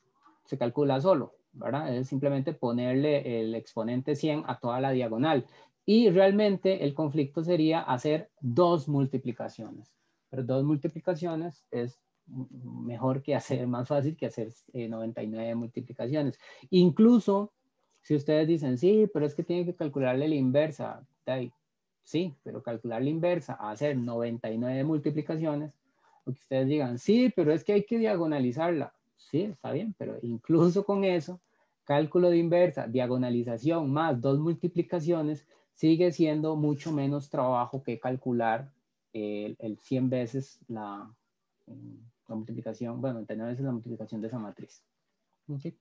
se calcula solo, ¿verdad? Es simplemente ponerle el exponente 100 a toda la diagonal. Y realmente el conflicto sería hacer 2 multiplicaciones. Pero 2 multiplicaciones es mejor que hacer, más fácil que hacer 99 multiplicaciones. Incluso si ustedes dicen, sí, pero es que tiene que calcularle la inversa. Sí, pero calcular la inversa a hacer 99 multiplicaciones, o que ustedes digan, sí, pero es que hay que diagonalizarla. Sí, está bien, pero incluso con eso, cálculo de inversa, diagonalización más 2 multiplicaciones, sigue siendo mucho menos trabajo que calcular el 100 veces la multiplicación, bueno, 99 veces la multiplicación de esa matriz. ¿Okay?